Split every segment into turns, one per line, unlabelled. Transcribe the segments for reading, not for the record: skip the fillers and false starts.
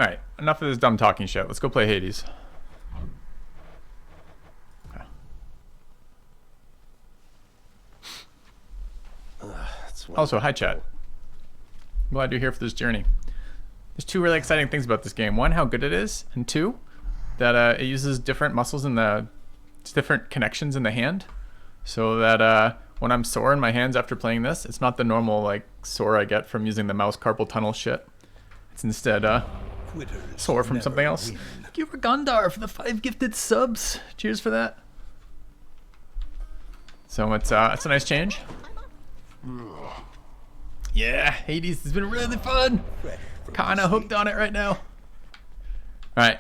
Alright, enough of this dumb talking shit. Let's go play Hades. Okay. Also, hi chat. I'm glad you're here for this journey. There's two really exciting things about this game. One, how good it is, and two, that it uses different muscles in the different connections in the hand, so that when I'm sore in my hands after playing this, it's not the normal like sore I get from using the mouse carpal tunnel shit. It's instead sore from something else. Thank you for Gondar for the 5 gifted subs. Cheers for that. So it's a nice change. Yeah, Hades has been really fun. Kinda hooked on it right now. Alright,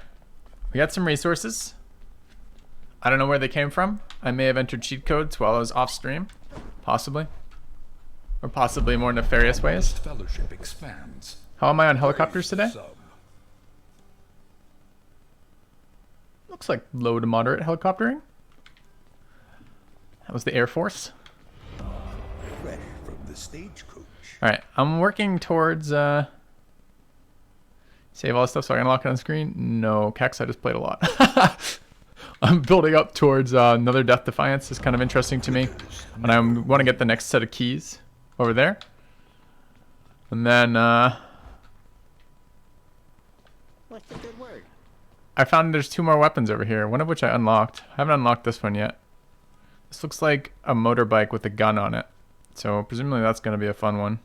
we got some resources. I don't know where they came from. I may have entered cheat codes while I was off stream. Possibly. Or possibly more nefarious ways.
Fellowship expands.
How am I on helicopters today? Looks like low to moderate helicoptering. That was the Air Force.
Fresh from the stagecoach.
Alright, I'm working towards save all this stuff so I can unlock it on screen. No, Kex, I just played a lot. I'm building up towards another Death Defiance. It's kind of interesting to me. And I want to get the next set of keys over there. And then
what's the good word?
I found there's 2 more weapons over here, one of which I unlocked. I haven't unlocked this one yet. This looks like a motorbike with a gun on it. So presumably that's going to be a fun one.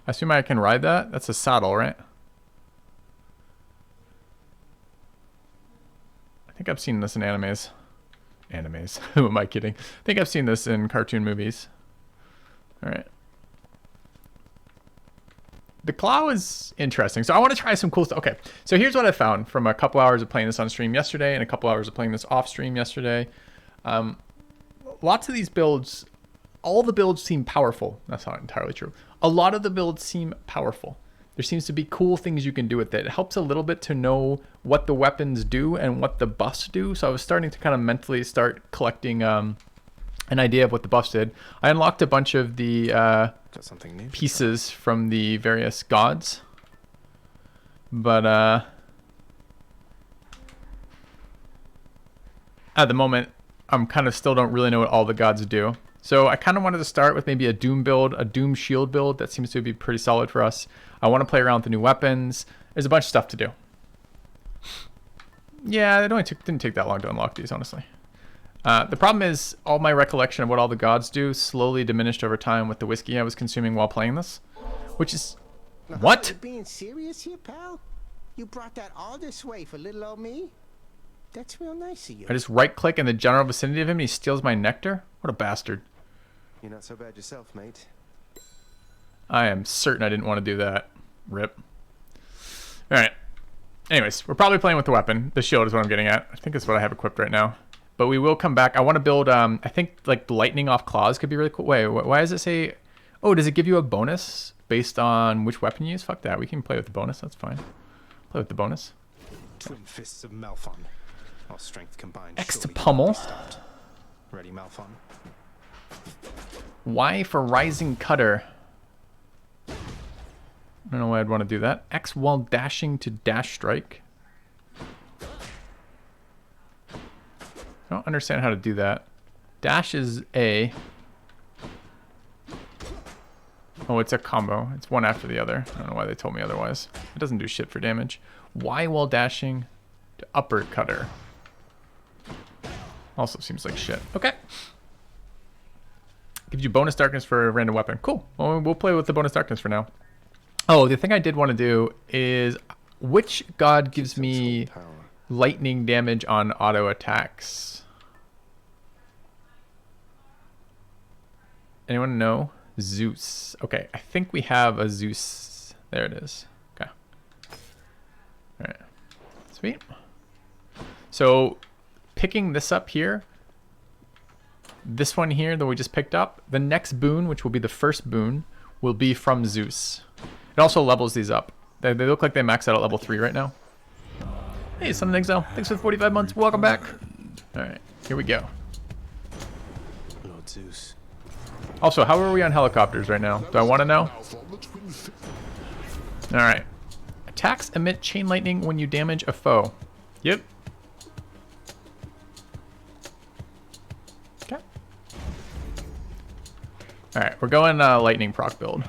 I assume I can ride that? That's a saddle, right? I think I've seen this in animes. Animes. Who am I kidding? I think I've seen this in cartoon movies. Alright. The claw is interesting. So I want to try some cool stuff. Okay, so here's what I found from a couple hours of playing this on stream yesterday and a couple hours of playing this off stream yesterday. Lots of these builds, all the builds seem powerful. That's not entirely true. A lot of the builds seem powerful. There seems to be cool things you can do with it. It helps a little bit to know what the weapons do and what the buffs do. So I was starting to kind of mentally start collecting an idea of what the buffs did. I unlocked a bunch of the
Got something new
pieces from the various gods. But at the moment, I'm kind of still don't really know what all the gods do. So I kind of wanted to start with maybe a Doom build, a Doom shield build. That seems to be pretty solid for us. I want to play around with the new weapons. There's a bunch of stuff to do. Yeah, it only didn't take that long to unlock these, honestly. The problem is all my recollection of what all the gods do slowly diminished over time with the whiskey I was consuming while playing this. Which is... What?
You being serious here, pal? You brought that all this way for little old me? That's real nice of you.
I just right-click in the general vicinity of him and he steals my nectar? What a bastard.
You're not so bad yourself, mate.
I am certain I didn't want to do that. Rip. Alright. Anyways, we're probably playing with the weapon. The shield is what I'm getting at. I think that's what I have equipped right now. But we will come back. I want to build, I think, like, lightning off claws could be really cool. Wait, why does it say... Oh, does it give you a bonus based on which weapon you use? Fuck that. We can play with the bonus. That's fine. Play with the bonus.
Twin fists of Malphon. Our strength combined.
X to
surely
pummel.
cannot be stopped. Ready, Malphon?
Y for rising cutter. I don't know why I'd want to do that. X while dashing to dash strike. I don't understand how to do that. Dash is A. Oh, it's a combo. It's one after the other. I don't know why they told me otherwise. It doesn't do shit for damage. Y while dashing to upper cutter. Also seems like shit. Okay. Gives you bonus darkness for a random weapon. Cool. Well, we'll play with the bonus darkness for now. Oh, the thing I did want to do is which god gives me lightning damage on auto attacks? Anyone know? Zeus. Okay, I think we have a Zeus. There it is. Okay. All right. Sweet. So picking this up here, this one here that we just picked up, the next boon, which will be the first boon, will be from Zeus. It also levels these up. They look like they max out at level 3 right now. Hey, Sun and Exile. Thanks for the 45 months. Welcome back. All right, here we go.
Lord Zeus.
Also, how are we on helicopters right now? Do I want to know? All right. attacks emit chain lightning when you damage a foe. Yep. Okay. Alright, we're going lightning proc build.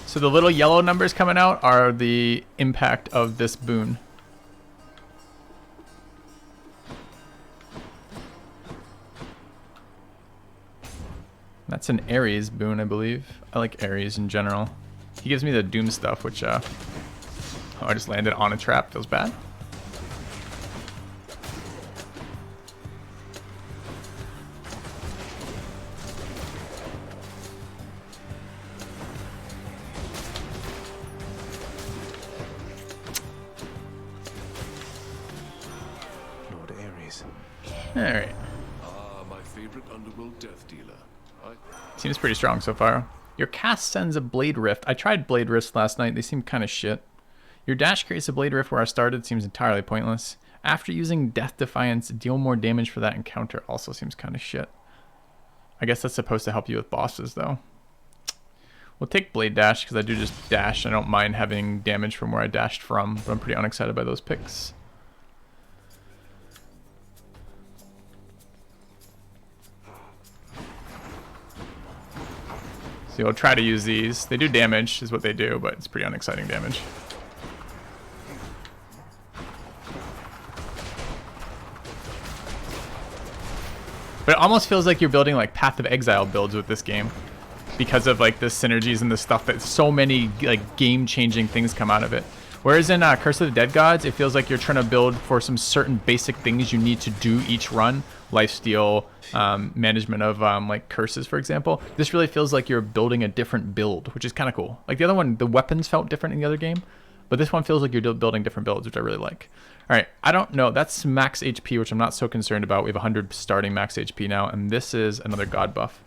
So the little yellow numbers coming out are the impact of this boon. That's an Ares boon, I believe. I like Ares in general. He gives me the Doom stuff, which, oh, I just landed on a trap. Feels bad.
Lord Ares.
Alright.
Ah, my favorite underworld death dealer.
Seems pretty strong so far. Your cast sends a Blade Rift. I tried Blade Rifts last night. They seem kind of shit. Your dash creates a Blade Rift where I started. Seems entirely pointless. After using Death Defiance, deal more damage for that encounter. Also seems kind of shit. I guess that's supposed to help you with bosses, though. We'll take Blade Dash, because I do just dash. I don't mind having damage from where I dashed from, but I'm pretty unexcited by those picks. So you'll try to use these. They do damage, is what they do, but it's pretty unexciting damage. But it almost feels like you're building like Path of Exile builds with this game, because of like the synergies and the stuff that so many like game-changing things come out of it. Whereas in Curse of the Dead Gods, it feels like you're trying to build for some certain basic things you need to do each run. Lifesteal, management of like curses, for example. This really feels like you're building a different build, which is kind of cool. Like the other one, the weapons felt different in the other game, but this one feels like you're building different builds, which I really like. All right, I don't know. That's max HP, which I'm not so concerned about. We have 100 starting max HP now, and this is another god buff.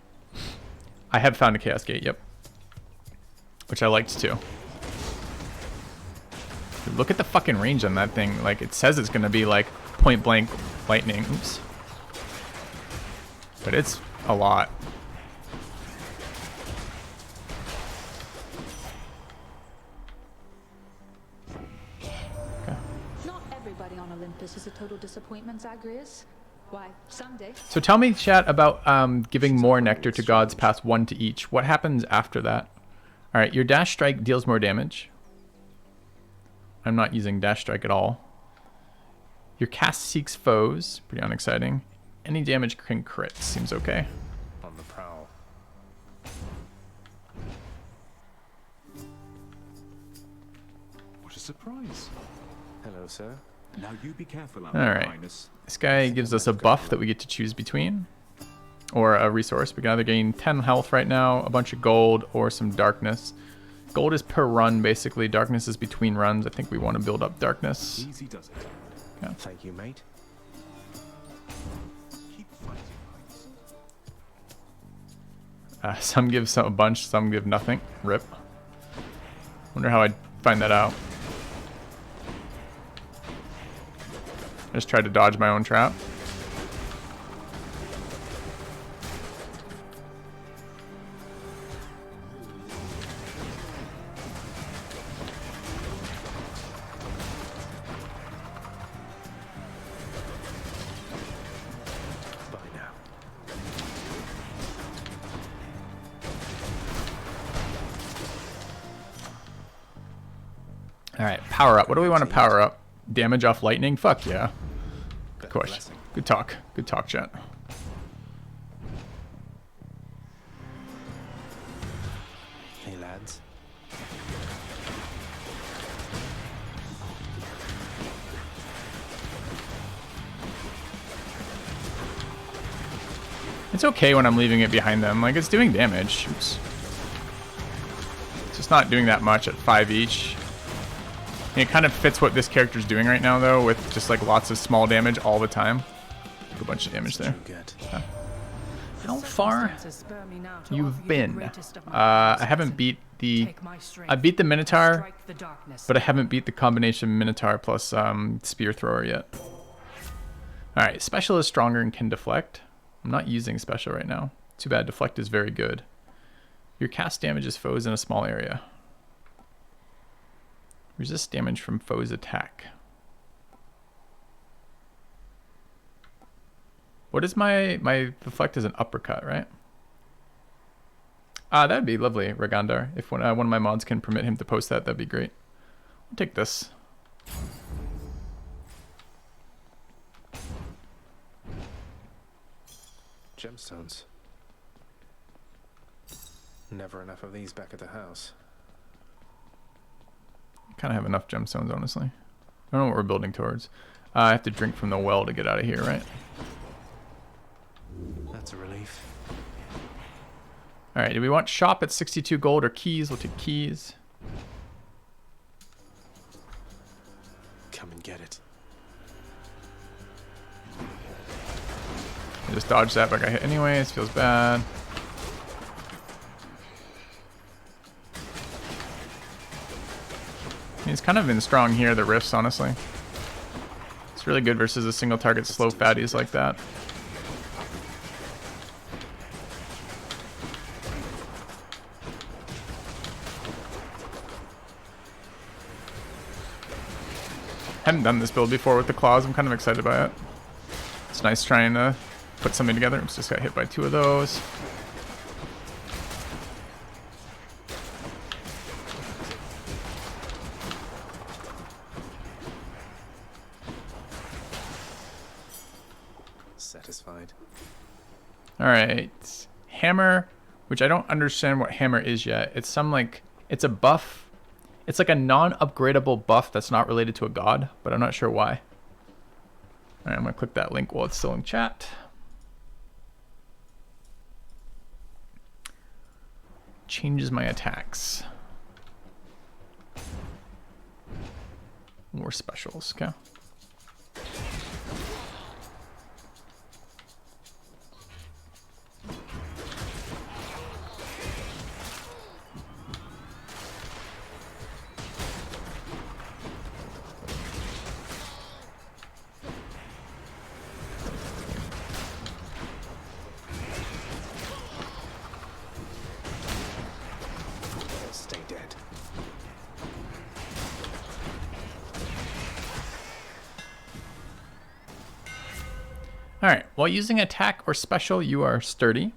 I have found a Chaos Gate, yep. Which I liked too. Dude, look at the fucking range on that thing. Like, it says it's gonna be like point blank lightning. Oops. But it's a lot. Okay.
Not everybody on Olympus is a total disappointment, Zagreus. Why, someday.
So tell me, chat, about giving more nectar to gods past 1 to each. What happens after that? All right, your dash strike deals more damage. I'm not using dash strike at all. Your cast seeks foes. Pretty unexciting. Any damage can crit. Seems okay.
On the prowl.
What a surprise.
Hello, sir.
Now you be careful,
All right. This guy gives us a buff that we get to choose between. Or a resource. We can either gain 10 health right now, a bunch of gold, or some darkness. Gold is per run, basically. Darkness is between runs. I think we want to build up darkness.
Easy does it.
Yeah.
Thank you, mate.
Keep fighting, knights.
Some give a bunch, some give nothing. Rip. Wonder how I'd find that out. I just tried to dodge my own trap.
Bye now.
All right, power up. What do we want to power up? Damage off lightning? Fuck yeah. Good question.
Blessing.
Good talk. Good talk, chat.
Hey, lads.
It's okay when I'm leaving it behind them. Like, it's doing damage. Oops. It's just not doing that much at 5 each. And it kind of fits what this character's doing right now, though, with just like lots of small damage all the time. A bunch of damage there.
Good.
How far you've been? I haven't beat the... I beat the Minotaur
the darkness.
But I haven't beat the combination Minotaur plus Spear Thrower yet. Alright, Special is stronger and can deflect. I'm not using Special right now. Too bad, Deflect is very good. Your cast damages foes in a small area. Resist damage from foes' attack. What is my Deflect is an uppercut, right? That'd be lovely, Regandar. If one of my mods can permit him to post that, that'd be great. I'll take this.
Gemstones. Never enough of these back at the house.
Kind of have enough gemstones, honestly. I don't know what we're building towards. I have to drink from the well to get out of here, right?
That's a relief.
Alright, do we want shop at 62 gold or keys? We'll take keys.
Come and get it.
I just dodged that, but I got hit anyways. Feels bad. He's kind of been strong here, the rifts, honestly. It's really good versus a single target slow fatties like that. Haven't done this build before with the claws. I'm kind of excited by it. It's nice trying to put something together. Just got hit by 2 of those.
Satisfied.
Alright. Hammer, which I don't understand what hammer is yet. It's some like, it's a buff. It's like a non-upgradable buff that's not related to a god, but I'm not sure why. Alright, I'm going to click that link while it's still in chat. Changes my attacks. More specials, okay.
Stay dead.
Alright, while using attack or special, you are sturdy.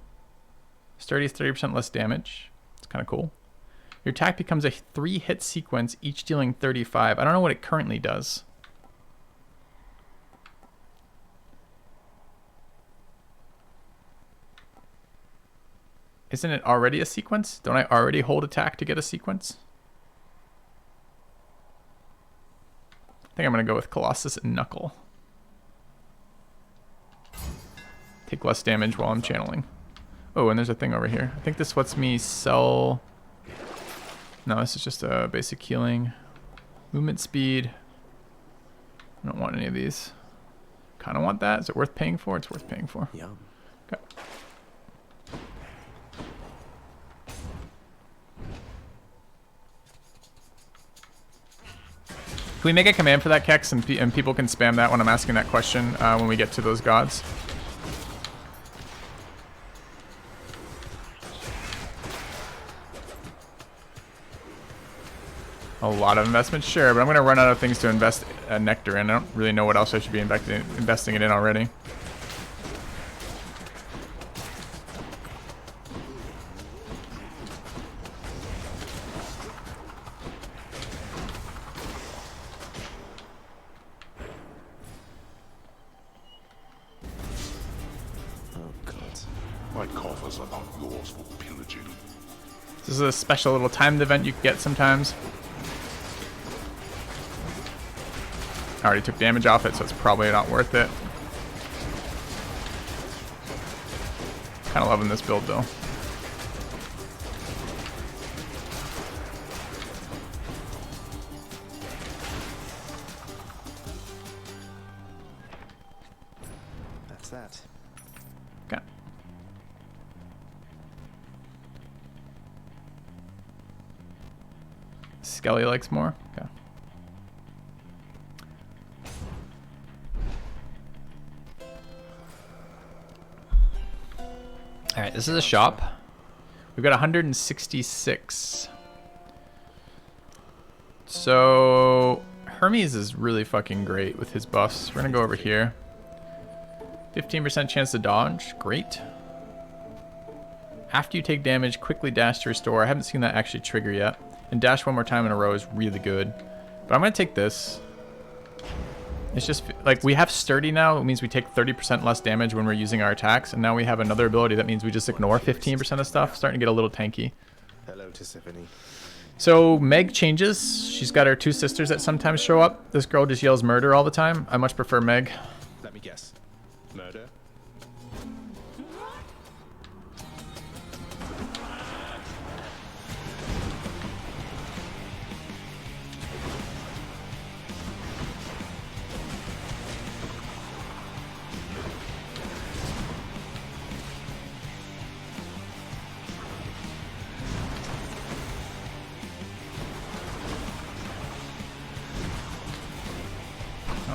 Sturdy is 30% less damage. It's kind of cool. Your attack becomes a 3-hit sequence, each dealing 35. I don't know what it currently does. Isn't it already a sequence? Don't I already hold attack to get a sequence? I think I'm going to go with Colossus and Knuckle. Take less damage while I'm channeling. Oh, and there's a thing over here. I think this lets me sell... No, this is just a basic healing. Movement speed. I don't want any of these. Kind of want that. Is it worth paying for? It's worth paying for.
Yum.
Okay. Can we make a command for that, Kex, and people can spam that when I'm asking that question when we get to those gods? A lot of investment, sure, but I'm going to run out of things to invest Nectar in. I don't really know what else I should be investing it in already.
Oh god.
My coffers are not yours for pillaging.
This is a special little timed event you can get sometimes. I already took damage off it, so it's probably not worth it. Kind of loving this build, though.
That's that.
Okay. Skelly likes more. Okay. All right, this is a shop. We've got 166. So Hermes is really fucking great with his buffs. We're gonna go over here. 15% chance to dodge, great. After you take damage, quickly dash to restore. I haven't seen that actually trigger yet. And dash one more time in a row is really good. But I'm gonna take this. It's just like we have sturdy now. It means we take 30% less damage when we're using our attacks. And now we have another ability that means we just ignore 15% of stuff. Starting to get a little tanky.
Hello to Tiffany.
So Meg changes. She's got her 2 sisters that sometimes show up. This girl just yells murder all the time. I much prefer Meg.
Let me guess. Murder?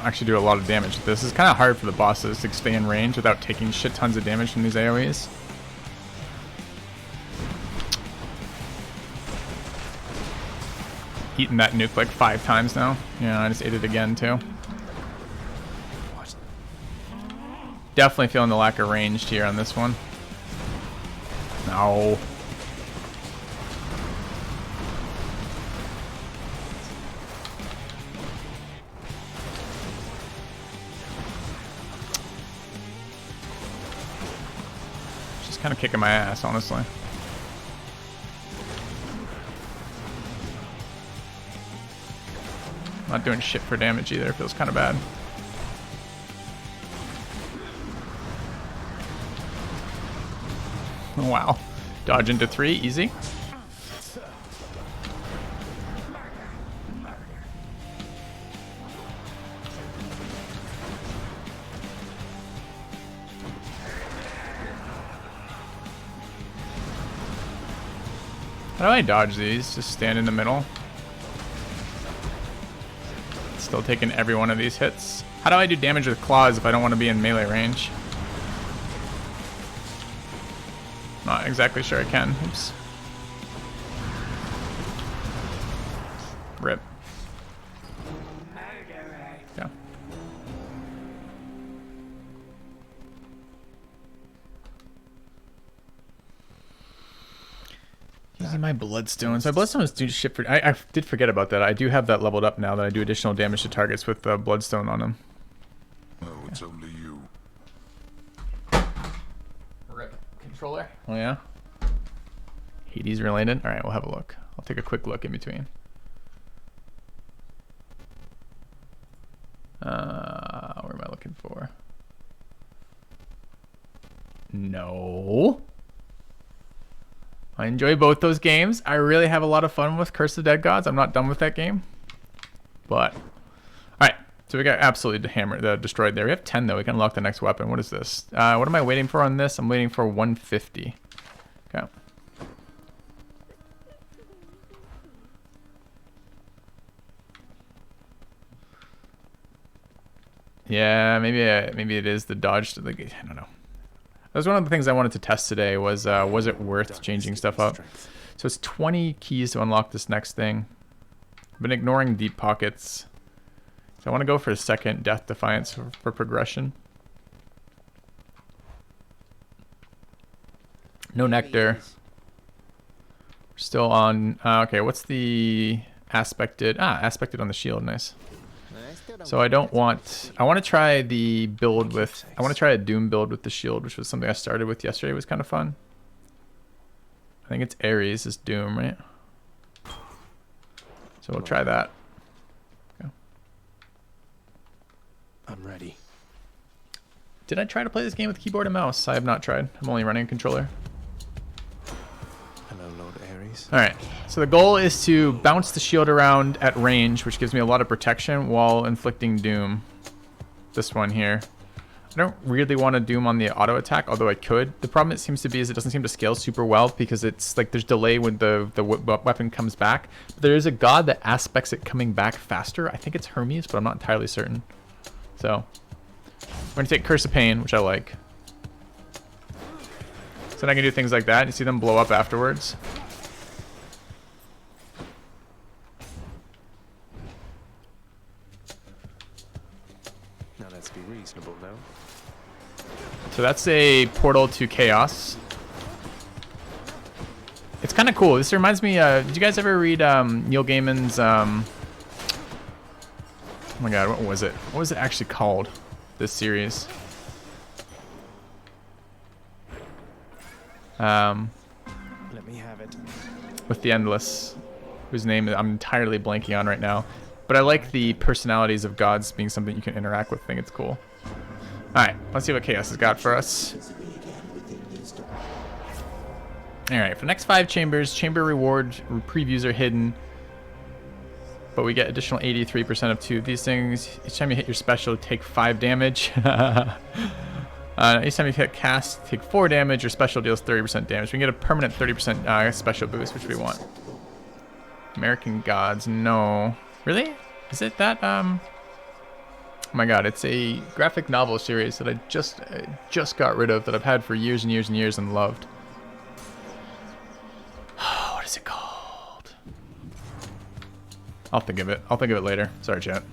Actually do a lot of damage with this. It's kind of hard for the bosses to stay in range without taking shit tons of damage from these AoEs. Eaten that nuke like 5 times now. Yeah, I just ate it again too. Definitely feeling the lack of range here on this one. No. Kind of kicking my ass, honestly. Not doing shit for damage either. Feels kind of bad. Wow. Dodge into 3, easy. How do I dodge these? Just stand in the middle. Still taking every one of these hits. How do I do damage with claws if I don't want to be in melee range? Not exactly sure I can. Oops. Rip. Yeah. Using my bloodstones. My bloodstones do shit for. I did forget about that. I do have that leveled up now that I do additional damage to targets with the bloodstone on them.
No, it's only you.
Rip controller. Oh yeah. Hades related. All right, we'll have a look. I'll take a quick look in between. Where am I looking for? No. I enjoy both those games. I really have a lot of fun with Curse of Dead Gods. I'm not done with that game. But, all right. So we got absolutely destroyed there. We have 10 though. We can unlock the next weapon. What is this? What am I waiting for on this? I'm waiting for 150. Okay. Yeah, maybe it is the dodge to the. I don't know. That was one of the things I wanted to test today. Was it worth changing stuff up? So it's 20 keys to unlock this next thing. I've been ignoring deep pockets. So I want to go for a second Death Defiance for progression. No nectar. We're still on. Okay, what's the aspected? Aspected on the shield. Nice. So I don't want. I want to try the build with. I want to try a Doom build with the shield, which was something I started with yesterday. It was kind of fun. I think it's Ares is Doom, right? So we'll try that. Okay.
I'm ready.
Did I try to play this game with keyboard and mouse? I have not tried. I'm only running a controller.
Hello, Lord Ares.
All right. So the goal is to bounce the shield around at range, which gives me a lot of protection while inflicting doom. This one here. I don't really want to Doom on the auto attack, although I could. The problem it seems to be is it doesn't seem to scale super well because it's like there's delay when the weapon comes back. But there is a god that aspects it coming back faster. I think it's Hermes, but I'm not entirely certain. So we're going to take Curse of Pain, which I like. So then I can do things like that and see them blow up afterwards.
Now let's be reasonable, no?
So that's a portal to Chaos. It's kind of cool. This reminds me, did you guys ever read Neil Gaiman's, oh my god, what was it? What was it actually called, this series?
Let me have it.
With the Endless, whose name I'm entirely blanking on right now. But I like the personalities of gods being something you can interact with. I think it's cool. Alright, let's see what Chaos has got for us. Alright, for the next 5 chambers, chamber reward previews are hidden. But we get additional 83% of 2 of these things. Each time you hit your special, take 5 damage. Each time you hit cast, take 4 damage. Your special deals 30% damage. We can get a permanent 30% special boost, which we want. American Gods, no. Really? Is it that, oh my god, it's a graphic novel series that I just got rid of, that I've had for years and years and years and loved. What is it called? I'll think of it. I'll think of it later. Sorry, chat.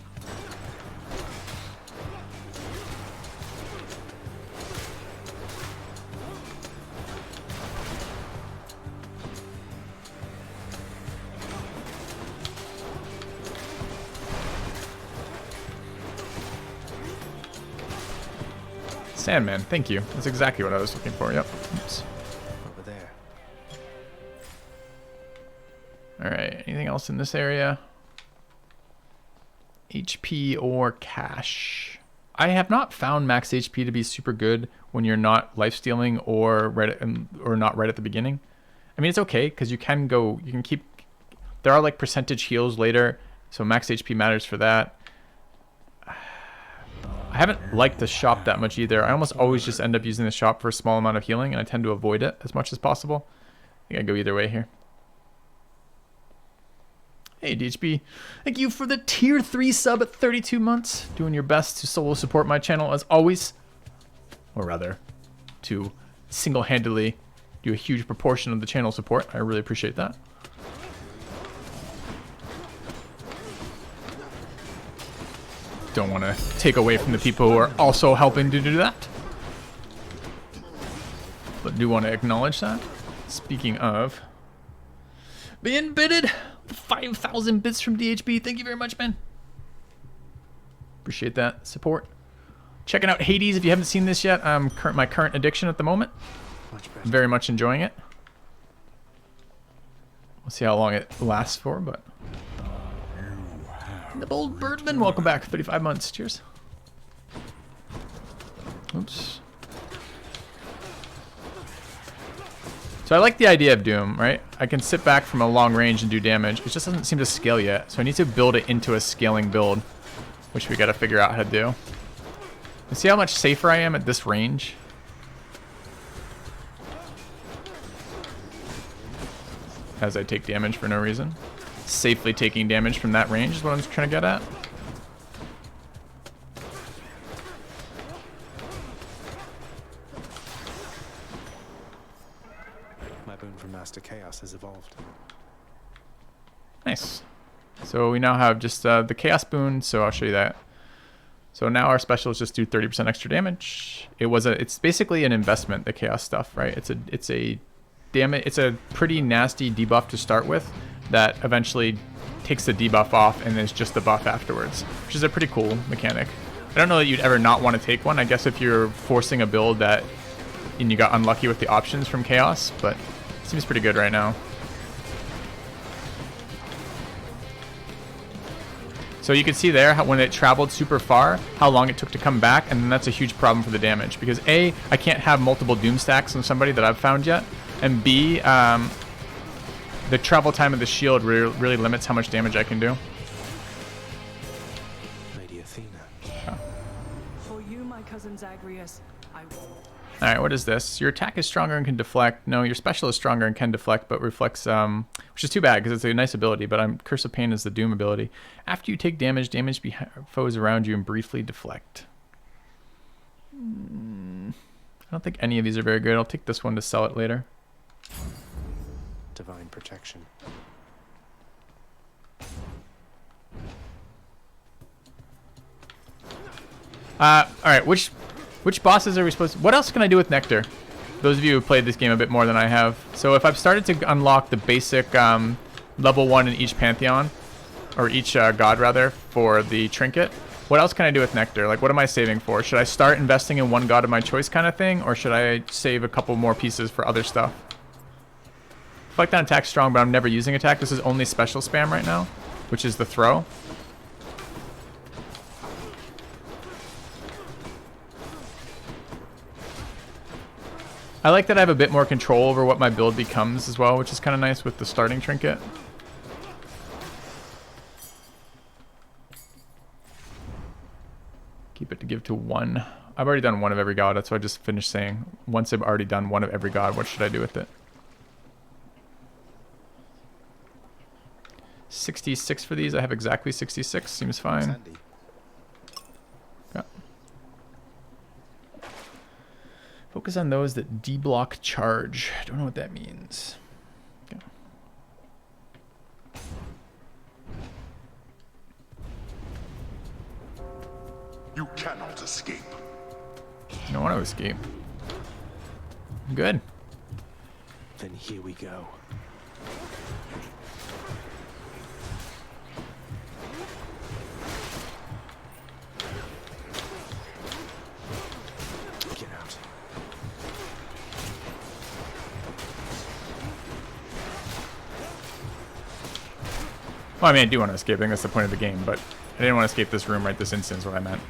Sandman, thank you. That's exactly what I was looking for. Yep. Oops.
Over there.
Alright, anything else in this area? HP or cash. I have not found max HP to be super good when you're not lifestealing or not right at the beginning. I mean, it's okay because you can keep. There are like percentage heals later, so max HP matters for that. I haven't liked the shop that much either. I almost always just end up using the shop for a small amount of healing, and I tend to avoid it as much as possible. I think I go either way here. Hey, DHB. Thank you for the tier 3 sub at 32 months. Doing your best to solo support my channel as always. Or rather, to single-handedly do a huge proportion of the channel support. I really appreciate that. Don't want to take away from the people who are also helping to do that. But do want to acknowledge that. Speaking of, being bidded 5,000 bits from DHB. Thank you very much, man. Appreciate that support. Checking out Hades if you haven't seen this yet. My current addiction at the moment. Very much enjoying it. We'll see how long it lasts for, but... The Bold Birdman, welcome back. 35 months. Cheers. Oops. So I like the idea of Doom, right? I can sit back from a long range and do damage. It just doesn't seem to scale yet. So I need to build it into a scaling build, which we got to figure out how to do. And see how much safer I am at this range? As I take damage for no reason. Safely taking damage from that range is what I'm trying to get at.
My boon from Master Chaos has evolved.
Nice. So we now have just the Chaos boon, so I'll show you that. So now our specials just do 30% extra damage. It's basically an investment, the Chaos stuff, right? It's a pretty nasty debuff to start with that eventually takes the debuff off and is just the buff afterwards, which is a pretty cool mechanic. I don't know that you'd ever not want to take one. I guess if you're forcing a build and you got unlucky with the options from Chaos, but it seems pretty good right now. So you can see there how when it traveled super far, how long it took to come back, and then that's a huge problem for the damage because A, I can't have multiple Doom stacks on somebody that I've found yet, and B, the travel time of the shield really limits how much damage I can do.
Lady Athena.
Oh.
For
you, my cousin Zagreus. I will.
All right, what is this? Your attack is stronger and can deflect. No, your special is stronger and can deflect, but reflects, which is too bad because it's a nice ability, but Curse of Pain is the Doom ability. After you take damage, damage foes around you and briefly deflect. I don't think any of these are very good. I'll take this one to sell it later.
Divine protection.
All right, which bosses are we supposed to... What else can I do with Nectar? Those of you who played this game a bit more than I have. So if I've started to unlock the basic level 1 in each Pantheon, or each god rather, for the trinket, what else can I do with Nectar? Like, what am I saving for? Should I start investing in one god of my choice kind of thing, or should I save a couple more pieces for other stuff? Deflect on attack strong, but I'm never using attack. This is only special spam right now, which is the throw. I like that I have a bit more control over what my build becomes as well, which is kind of nice with the starting trinket. Keep it to give to one. I've already done one of every god. That's why I just finished saying. Once I've already done one of every god, what should I do with it? 66 for these. I have exactly 66. Seems fine.
Sandy.
Yeah. Focus on those that deblock charge. Don't know what that means. Okay.
You cannot escape.
I don't want to escape. Good.
Then here we go. Get out.
Well, I mean, I do want to escape. I think that's the point of the game, but I didn't want to escape this room right this instant is what I meant.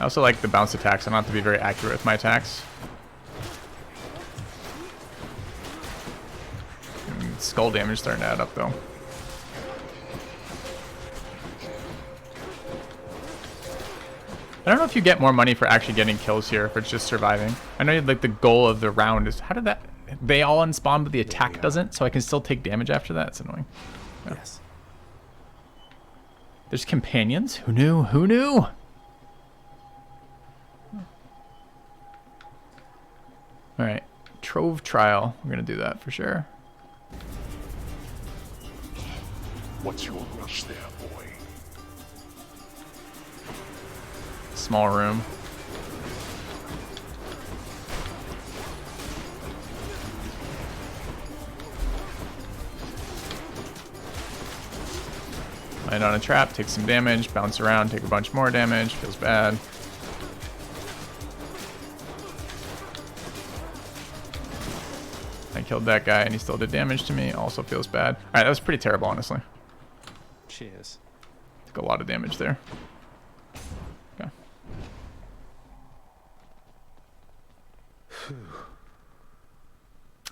I also like the bounce attacks. I don't have to be very accurate with my attacks. Skull damage starting to add up, though. I don't know if you get more money for actually getting kills here, if it's just surviving. I know like the goal of the round is... How did that... They all unspawn, but the attack doesn't, so I can still take damage after that. It's annoying. Yeah.
Yes.
There's companions? Who knew? Who knew? Alright. Trove Trial. We're going to do that for sure.
What's your rush there, boy?
Small room. Land on a trap, take some damage, bounce around, take a bunch more damage, feels bad. I killed that guy and he still did damage to me, also feels bad. Alright, that was pretty terrible, honestly.
Cheers.
Took a lot of damage there. Okay.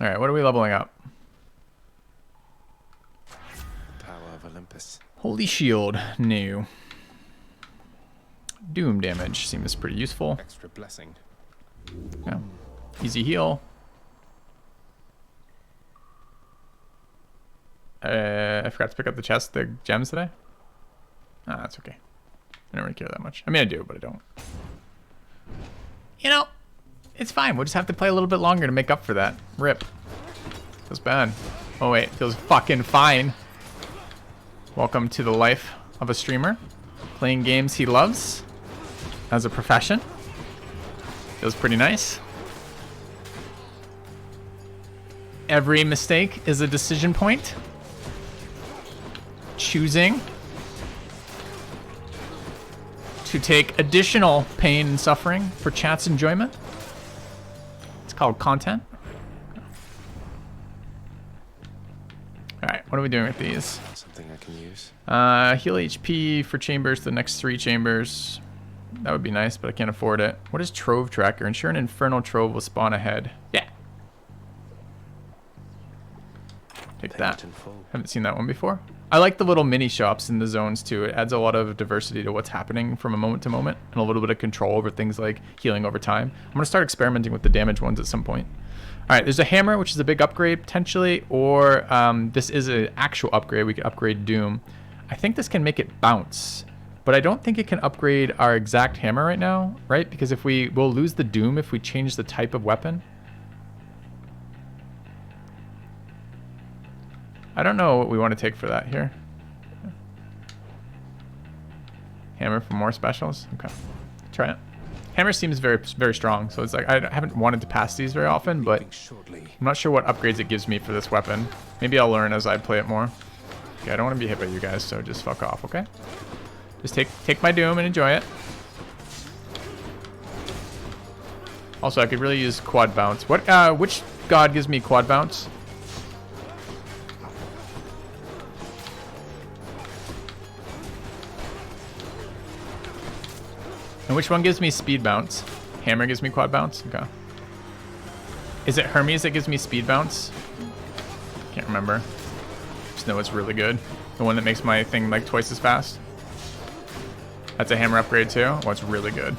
Alright, what are we leveling up?
Power of Olympus.
Holy Shield, new. Doom damage seems pretty useful.
Extra blessing.
Yeah. Easy heal. I forgot to pick up the chest, the gems today. Ah, that's okay. I don't really care that much. I mean, I do, but I don't. You know, it's fine. We'll just have to play a little bit longer to make up for that. Rip. Feels bad. Oh, wait. Feels fucking fine. Welcome to the life of a streamer. Playing games he loves as a profession. Feels pretty nice. Every mistake is a decision point. Choosing to take additional pain and suffering for chat's enjoyment. It's called content. Alright, what are we doing with these?
Something I can use.
Heal HP for chambers, the next 3 chambers. That would be nice, but I can't afford it. What is Trove Tracker? Ensure an Infernal Trove will spawn ahead. Yeah. Take that. Haven't seen that one before. I like the little mini shops in the zones too. It adds a lot of diversity to what's happening from a moment to moment and a little bit of control over things like healing over time. I'm going to start experimenting with the damage ones at some point. All right, there's a hammer, which is a big upgrade potentially, or this is an actual upgrade. We can upgrade Doom. I think this can make it bounce, but I don't think it can upgrade our exact hammer right now, right? Because if we'll lose the Doom if we change the type of weapon. I don't know what we want to take for that here. Hammer for more specials? Okay, try it. Hammer seems very, very strong, so it's like I haven't wanted to pass these very often, but I'm not sure what upgrades it gives me for this weapon. Maybe I'll learn as I play it more. Okay, I don't want to be hit by you guys, so just fuck off, okay? Just take my Doom and enjoy it. Also, I could really use quad bounce. Which god gives me quad bounce? And which one gives me speed bounce? Hammer gives me quad bounce? Okay. Is it Hermes that gives me speed bounce? Can't remember. Just know it's really good. The one that makes my thing like twice as fast. That's a hammer upgrade too? Oh, it's really good.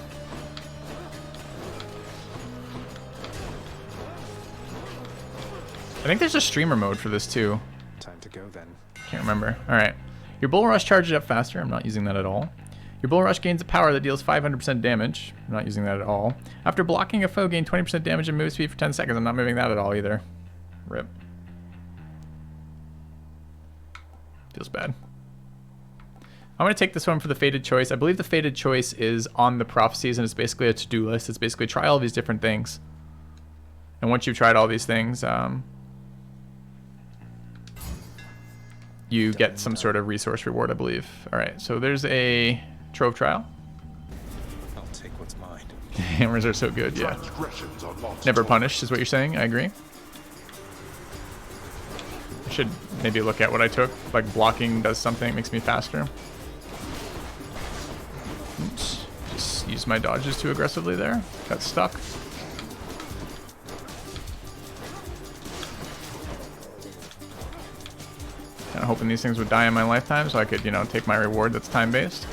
I think there's a streamer mode for this too.
Time to go then.
Can't remember. Alright. Your bull rush charges up faster. I'm not using that at all. Your bull rush gains a power that deals 500% damage. I'm not using that at all. After blocking a foe, gain 20% damage and move speed for 10 seconds. I'm not moving that at all either. Rip. Feels bad. I'm going to take this one for the Fated Choice. I believe the Fated Choice is on the Prophecies, and it's basically a to-do list. It's basically try all these different things. And once you've tried all these things, you get some sort of resource reward, I believe. All right, so there's a Trove Trial.
I'll take what's mine.
Hammers are so good, yeah.
Transgressions are not
Never
tolerated.
punished is what you're saying. I agree. I should maybe look at what I took. Like blocking does something, makes me faster. Oops. Just use my dodges too aggressively there. Got stuck. Kind of hoping these things would die in my lifetime so I could, you know, take my reward that's time-based.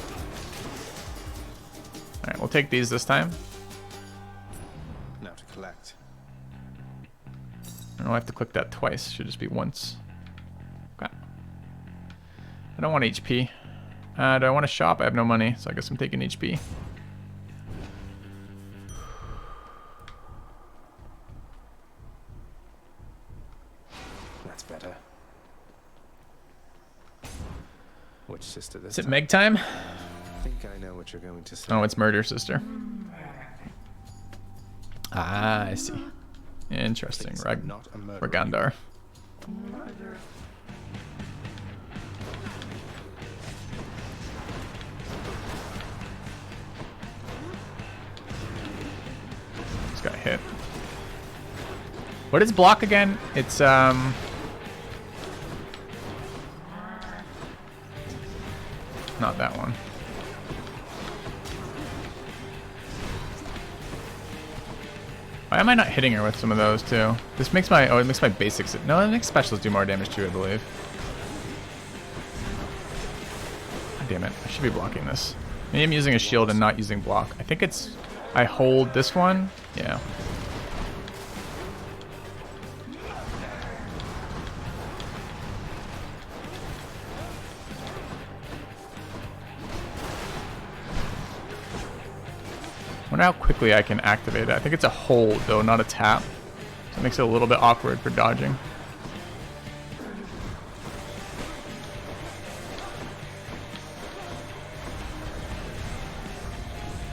Alright, we'll take these this time.
Now to collect.
I don't know, I have to click that twice. Should just be once. Okay. I don't want HP. Do I want to shop? I have no money, so I guess I'm taking HP.
That's better. Which sister this
Is it
time?
Meg time?
I think I know what you're going to say.
Oh, it's Murder Sister. Ah, I see. Interesting.
Please, I'm not a murderer.
Ragandar. Just got hit. What is block again? It's not that one. Why am I not hitting her with some of those too? This makes my, oh, it makes my basics, no, it makes specials do more damage too, I believe. God damn it, I should be blocking this. Maybe I'm using a shield and not using block. I think it's, I hold this one, yeah. I wonder how quickly I can activate it. I think it's a hold though, not a tap. So it makes it a little bit awkward for dodging.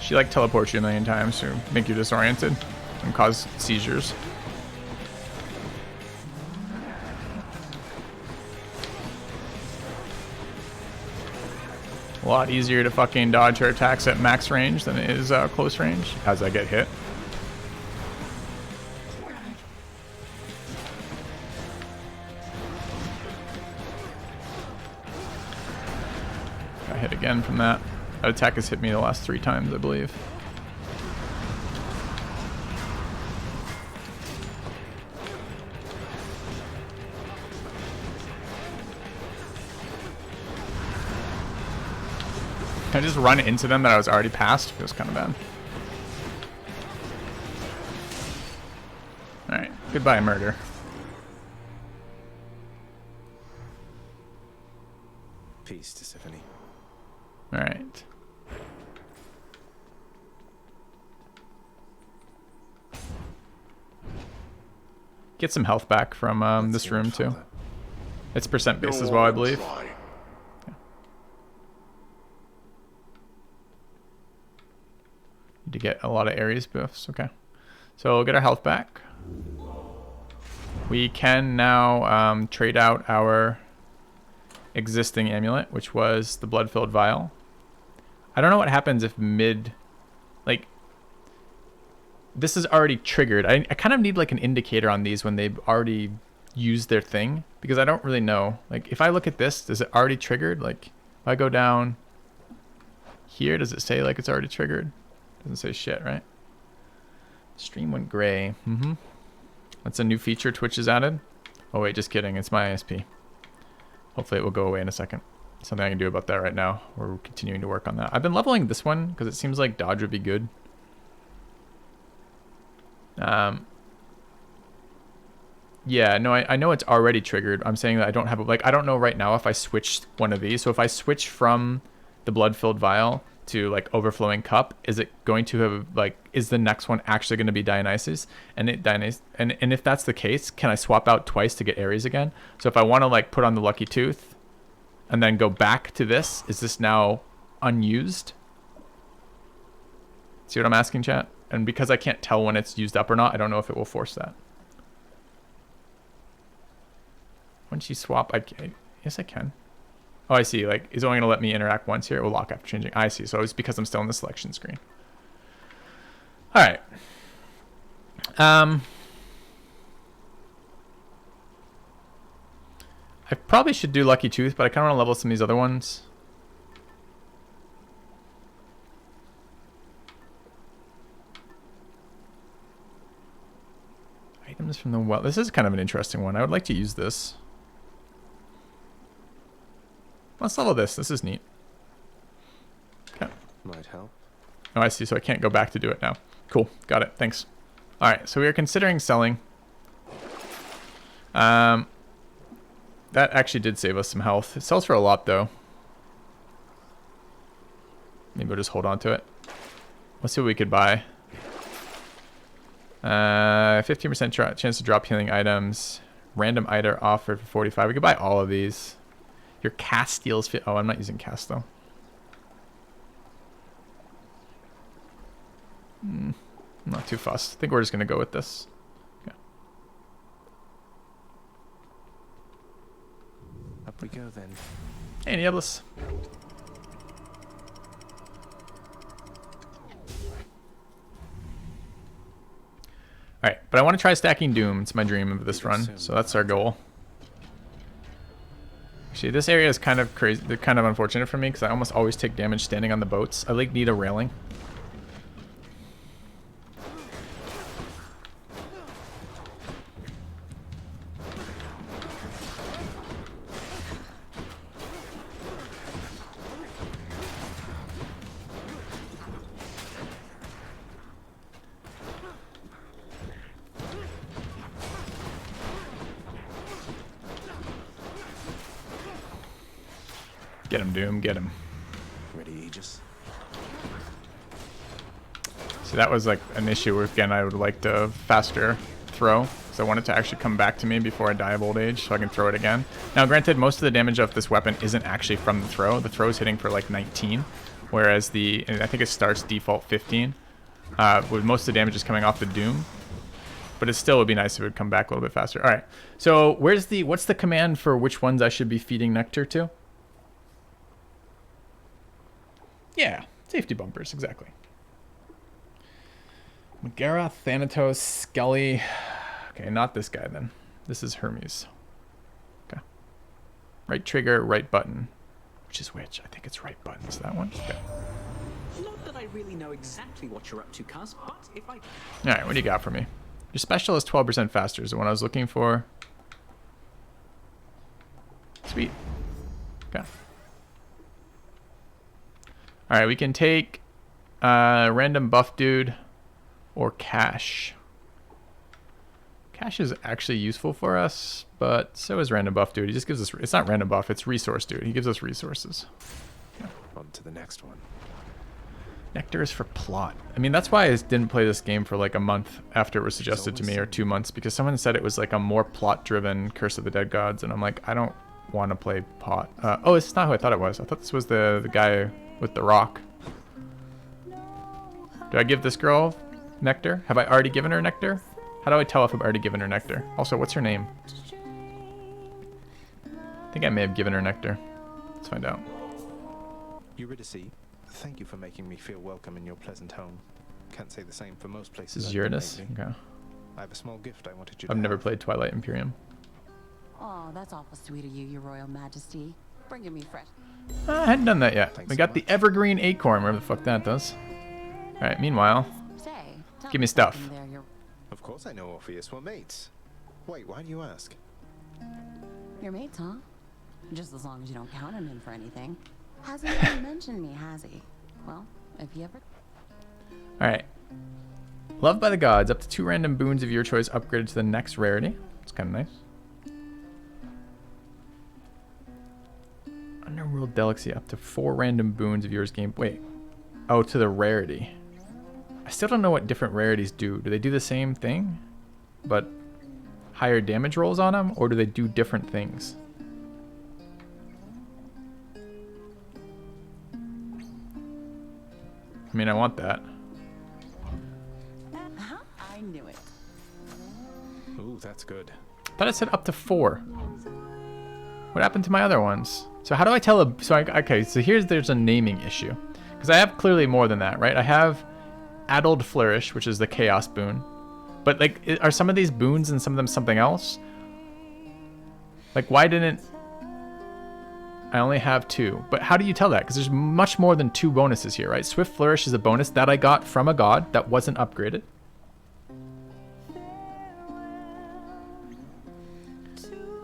She like teleports you a million times to make you disoriented and cause seizures. A lot easier to fucking dodge her attacks at max range than it is close range as I get hit. Got hit again from that. That attack has hit me the last 3 times, I believe. I just run into them that I was already past? Feels kind of bad. Alright, goodbye, murder.
Peace to Tiffany.
Alright. Get some health back from this room, too. It's percent based as well, I believe.
Try.
Need to get a lot of Ares buffs. Okay. So we'll get our health back. We can now trade out our existing amulet, which was the blood-filled vial. I don't know what happens if mid... Like, this is already triggered. I kind of need like an indicator on these when they've already used their thing, because I don't really know. Like, if I look at this, is it already triggered? Like, if I go down here, does it say like it's already triggered? Doesn't say shit, right? Stream went gray. That's a new feature Twitch has added. Oh wait, just kidding. It's my ISP. Hopefully it will go away in a second. Something I can do about that right now. We're continuing to work on that. I've been leveling this one because it seems like dodge would be good. Yeah, no, I know it's already triggered. I'm saying that I don't have like, I don't know right now if I switched one of these. So if I switch from the blood-filled vial to like overflowing cup, is it going to have like, is the next one actually going to be Dionysus? And if that's the case, can I swap out twice to get Ares again? So if I want to like put on the lucky tooth and then go back to this, is this now unused? See what I'm asking, chat? And because I can't tell when it's used up or not, I don't know if it will force that. Once you swap, yes, I can. Oh, I see. Like, it's only going to let me interact once here. It will lock after changing. I see. So it's because I'm still in the selection screen. All right. I probably should do Lucky Tooth, but I kind of want to level some of these other ones. Items from the well. This is kind of an interesting one. I would like to use this. Let's level this. This is neat. Okay.
Might help.
Oh, I see. So I can't go back to do it now. Cool. Got it. Thanks. All right. So we are considering selling. That actually did save us some health. It sells for a lot, though. Maybe we'll just hold on to it. Let's see what we could buy. 15% chance to drop healing items. Random item offered for 45. We could buy all of these. Your cast steals fit. Oh, I'm not using cast though. I'm not too fussed. I think we're just gonna go with this. Okay.
Up we go then.
Hey, Nieblis. Alright, but I want to try stacking Doom. It's my dream of this run, so that's our goal. Actually, this area is kind of crazy, kind of unfortunate for me, because I almost always take damage standing on the boats. I like need a railing. Get him, Doom, get him.
Ready, Aegis?
See, that was like an issue where, again, I would like to faster throw, because I want it to actually come back to me before I die of old age, so I can throw it again. Now, granted, most of the damage of this weapon isn't actually from the throw. The throw is hitting for like 19, whereas I think it starts default 15, with most of the damage is coming off the Doom. But it still would be nice if it would come back a little bit faster. All right, so what's the command for which ones I should be feeding nectar to? Yeah, safety bumpers, exactly. Megara, Thanatos, Skelly. Okay, not this guy then. This is Hermes. Okay. Right trigger, right button. Which is which? I think it's right button. Is that one? Okay.
Not that I really know exactly what you're up to, cuz, but if I...
Alright, what do you got for me? Your special is 12% faster, is the one I was looking for. Sweet. Okay. All right, we can take random buff dude or cash. Cash is actually useful for us, but so is random buff dude. He just gives us, it's not random buff, it's resource dude. He gives us resources.
On to the next one.
Nectar is for plot. I mean, that's why I didn't play this game for like a month after it was suggested to me, or 2 months, because someone said it was like a more plot-driven Curse of the Dead Gods, and I'm like, I don't want to play plot. Oh, it's not who I thought it was. I thought this was the guy with the rock. Do I give this girl nectar? Have I already given her nectar? How do I tell if I've already given her nectar? Also, what's her name? I think I may have given her nectar. Let's find out.
Eurydice, thank you for making me feel welcome in your pleasant home. Can't say the same for most places.
This is
I've been
Uranus?
lately.
Okay.
I have a small gift I wanted you to
I've never
have.
played Twilight Imperium.
Oh, that's awful sweet of you, Your Royal Majesty. Bringing me fresh.
I hadn't done that yet.
Thanks
We
so
got the
much.
Evergreen Acorn, whatever the fuck that does. Alright, meanwhile,
Say, tell
give me stuff.
something there, Your
Of course I know Orpheus. We're mates. Wait, why do you ask?
Your mates, huh? Just as long as you don't count him in for anything. Hasn't even mentioned me, has he? Well, if he ever...
Alright. Loved by the Gods. Up to 2 random boons of your choice upgraded to the next rarity. It's kind of nice. Underworld Delicacy. Up to 4 random boons of yours game... Wait. Oh, to the rarity. I still don't know what different rarities do. Do they do the same thing, but higher damage rolls on them? Or do they do different things? I mean, I want that.
Huh? I knew it.
Ooh, that's good.
I thought it said up to 4. What happened to my other ones? So how do I tell a... So okay, so there's a naming issue. Because I have clearly more than that, right? I have Addled Flourish, which is the Chaos boon. But, like, are some of these boons and some of them something else? Like, why didn't... I only have 2. But how do you tell that? Because there's much more than 2 bonuses here, right? Swift Flourish is a bonus that I got from a god that wasn't upgraded.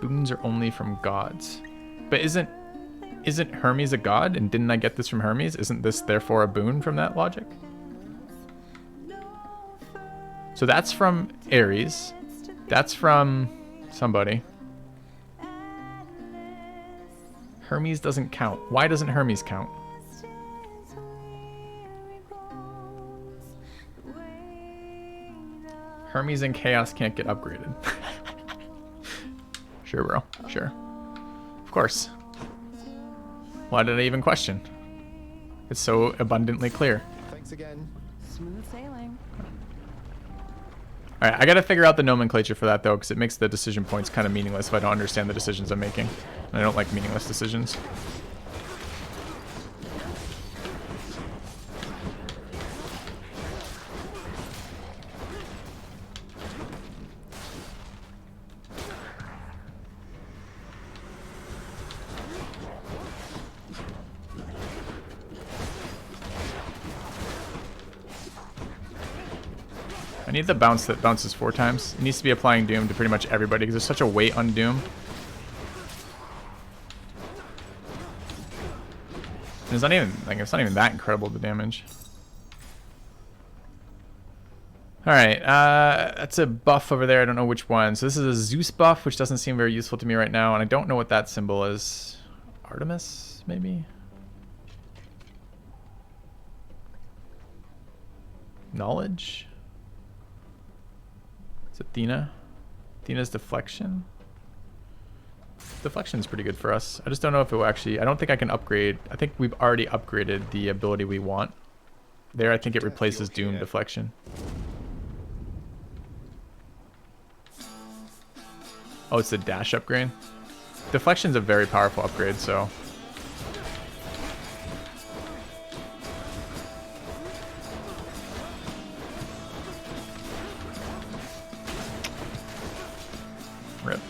Boons are only from gods. But isn't Hermes a god? And didn't I get this from Hermes? Isn't this therefore a boon from that logic? So that's from Ares. That's from somebody. Hermes doesn't count. Why doesn't Hermes count? Hermes and Chaos can't get upgraded. Sure, bro. Sure. Of course. Why did I even question? It's so abundantly clear.
Thanks again.
Smooth sailing.
Alright, I gotta figure out the nomenclature for that, though, because it makes the decision points kind of meaningless if I don't understand the decisions I'm making. And I don't like meaningless decisions. I need the bounce that bounces 4 times. It needs to be applying Doom to pretty much everybody because there's such a weight on Doom. And it's not even that incredible, the damage. Alright, that's a buff over there. I don't know which one. So this is a Zeus buff, which doesn't seem very useful to me right now, and I don't know what that symbol is. Artemis, maybe? Knowledge? Is it Athena? Athena's Deflection? Deflection's pretty good for us. I just don't know if it will actually... I don't think I can upgrade. I think we've already upgraded the ability we want. There, I think it replaces Doom Deflection. Oh, it's the dash upgrade? Deflection's a very powerful upgrade, so... Rip.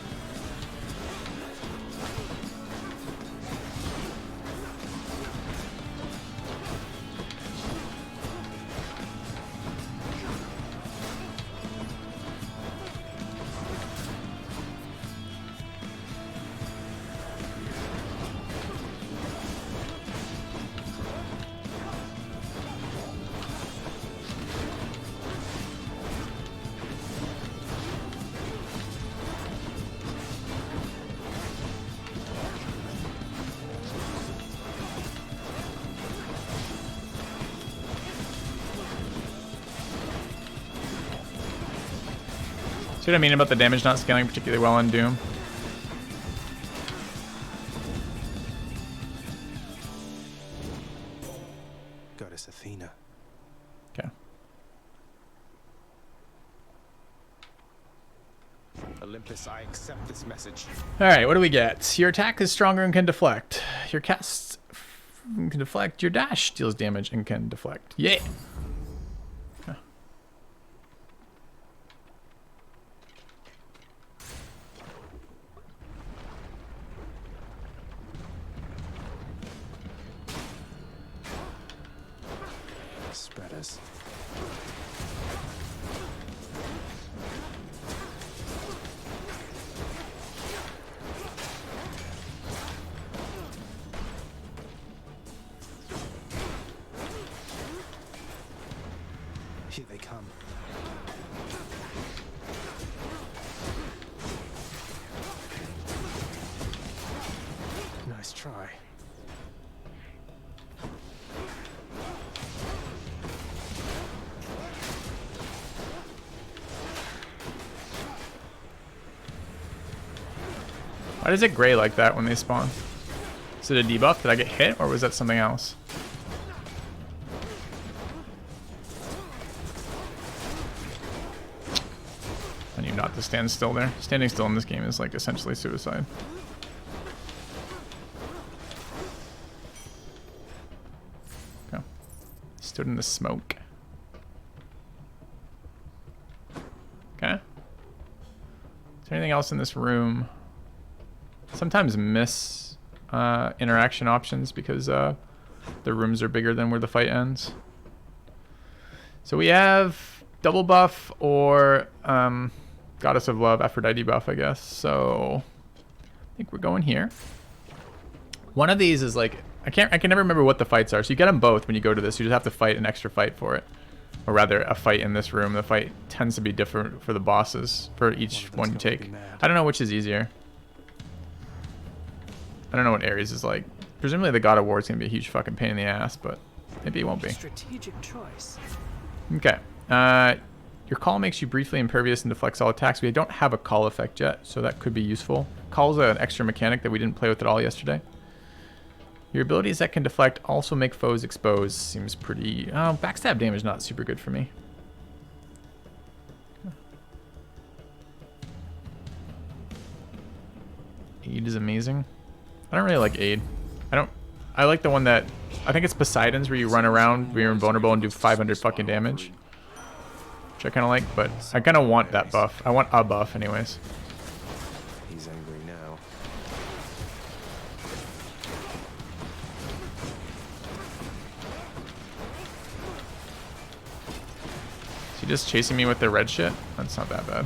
See what I mean about the damage not scaling particularly well on Doom?
Goddess Athena.
Okay.
Olympus, I accept this message.
Alright, what do we get? Your attack is stronger and can deflect. Your cast can deflect. Your dash deals damage and can deflect. Yeah! Huh.
Spreaders. Here they come. Nice try.
Why does it gray like that when they spawn? Is it a debuff? Did I get hit or was that something else? I need not to stand still there. Standing still in this game is like essentially suicide. Okay. Stood in the smoke. Okay. Is there anything else in this room? Sometimes miss interaction options because the rooms are bigger than where the fight ends. So we have double buff or Goddess of Love, Aphrodite buff, I guess. So I think we're going here. One of these is like I can never remember what the fights are. So you get them both when you go to this. You just have to fight an extra fight for it, or rather a fight in this room. The fight tends to be different for the bosses for each one you take. I don't know which is easier. I don't know what Ares is like. Presumably the God of War is gonna be a huge fucking pain in the ass, but maybe it won't be.
Strategic choice.
Okay. Your call makes you briefly impervious and deflects all attacks. We don't have a call effect yet, so that could be useful. Call's an extra mechanic that we didn't play with at all yesterday. Your abilities that can deflect also make foes exposed. Seems pretty... backstab damage not super good for me. Aid is amazing. I don't really like Aid. I like the one that... I think it's Poseidon's where you run around where you're invulnerable and do 500 fucking damage. Which I kind of like, but I kind of want that buff. I want a buff anyways.
He's angry now.
Is he just chasing me with the red shit? That's not that bad.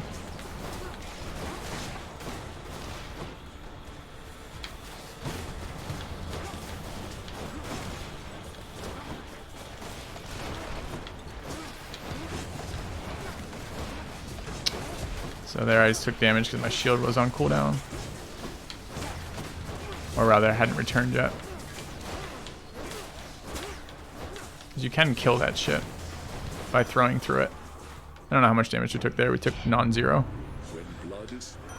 So there I just took damage because my shield was on cooldown. Or rather, I hadn't returned yet. Because you can kill that shit by throwing through it. I don't know how much damage we took there. We took non-zero.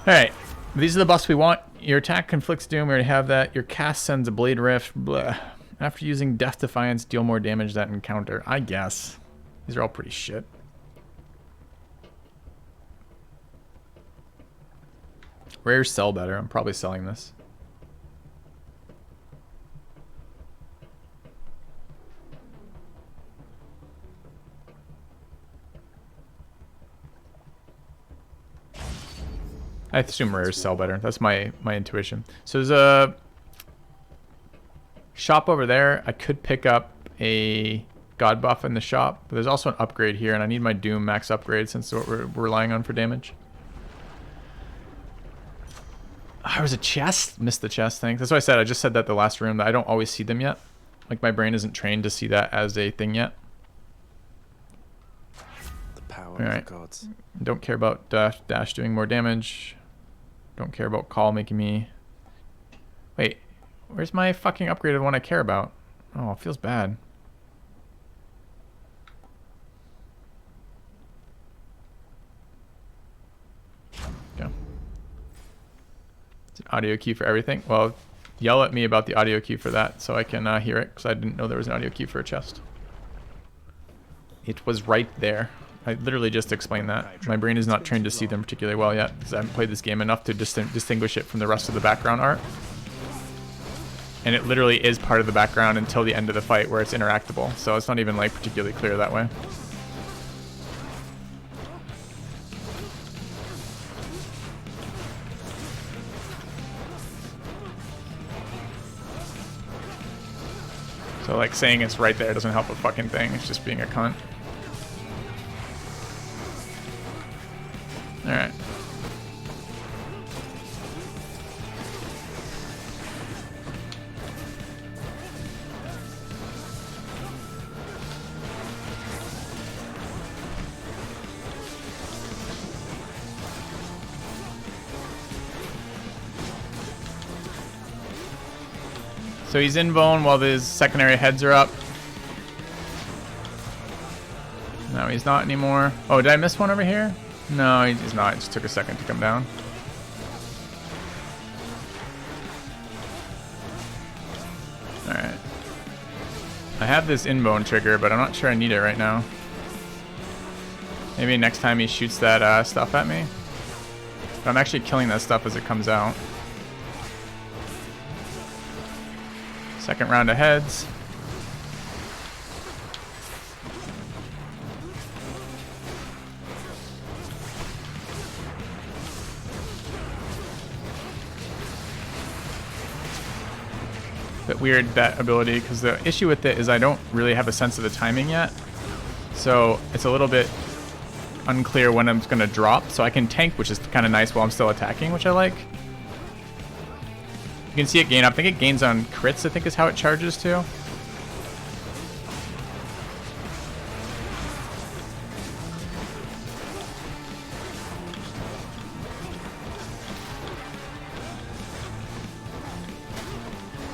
Alright, these are the buffs we want. Your attack conflicts doom, we already have that. Your cast sends a blade rift. Blah. After using Death Defiance, deal more damage that encounter. I guess. These are all pretty shit. Rare sell better. I'm probably selling this. I assume rares sell better. That's my intuition. So there's a shop over there. I could pick up a god buff in the shop, but there's also an upgrade here, and I need my Doom max upgrade since that's what we're relying on for damage. Oh, there was a chest. Missed the chest thing. That's what I said. I just said that the last room that I don't always see them yet. Like my brain isn't trained to see that as a thing yet.
The power
All right.
of the gods.
Don't care about dash doing more damage. Don't care about call making me... Wait, where's my fucking upgraded one I care about? Oh, it feels bad. Audio cue for everything. Well, yell at me about the audio cue for that so I can hear it, because I didn't know there was an audio cue for a chest. It was right there. I literally just explained that. My brain is not trained to see them particularly well yet, because I haven't played this game enough to distinguish it from the rest of the background art. And it literally is part of the background until the end of the fight where it's interactable. So it's not even like particularly clear that way. So like saying it's right there doesn't help a fucking thing. It's just being a cunt. Alright. So he's in bone while his secondary heads are up. No, he's not anymore. Oh, did I miss one over here? No, he's not. It just took a second to come down. Alright. I have this in bone trigger, but I'm not sure I need it right now. Maybe next time he shoots that stuff at me. But I'm actually killing that stuff as it comes out. Second round of heads. Bit weird, that ability, because the issue with it is I don't really have a sense of the timing yet. So it's a little bit unclear when I'm going to drop. So I can tank, which is kind of nice while I'm still attacking, which I like. You can see it gain. I think it gains on crits, I think is how it charges too.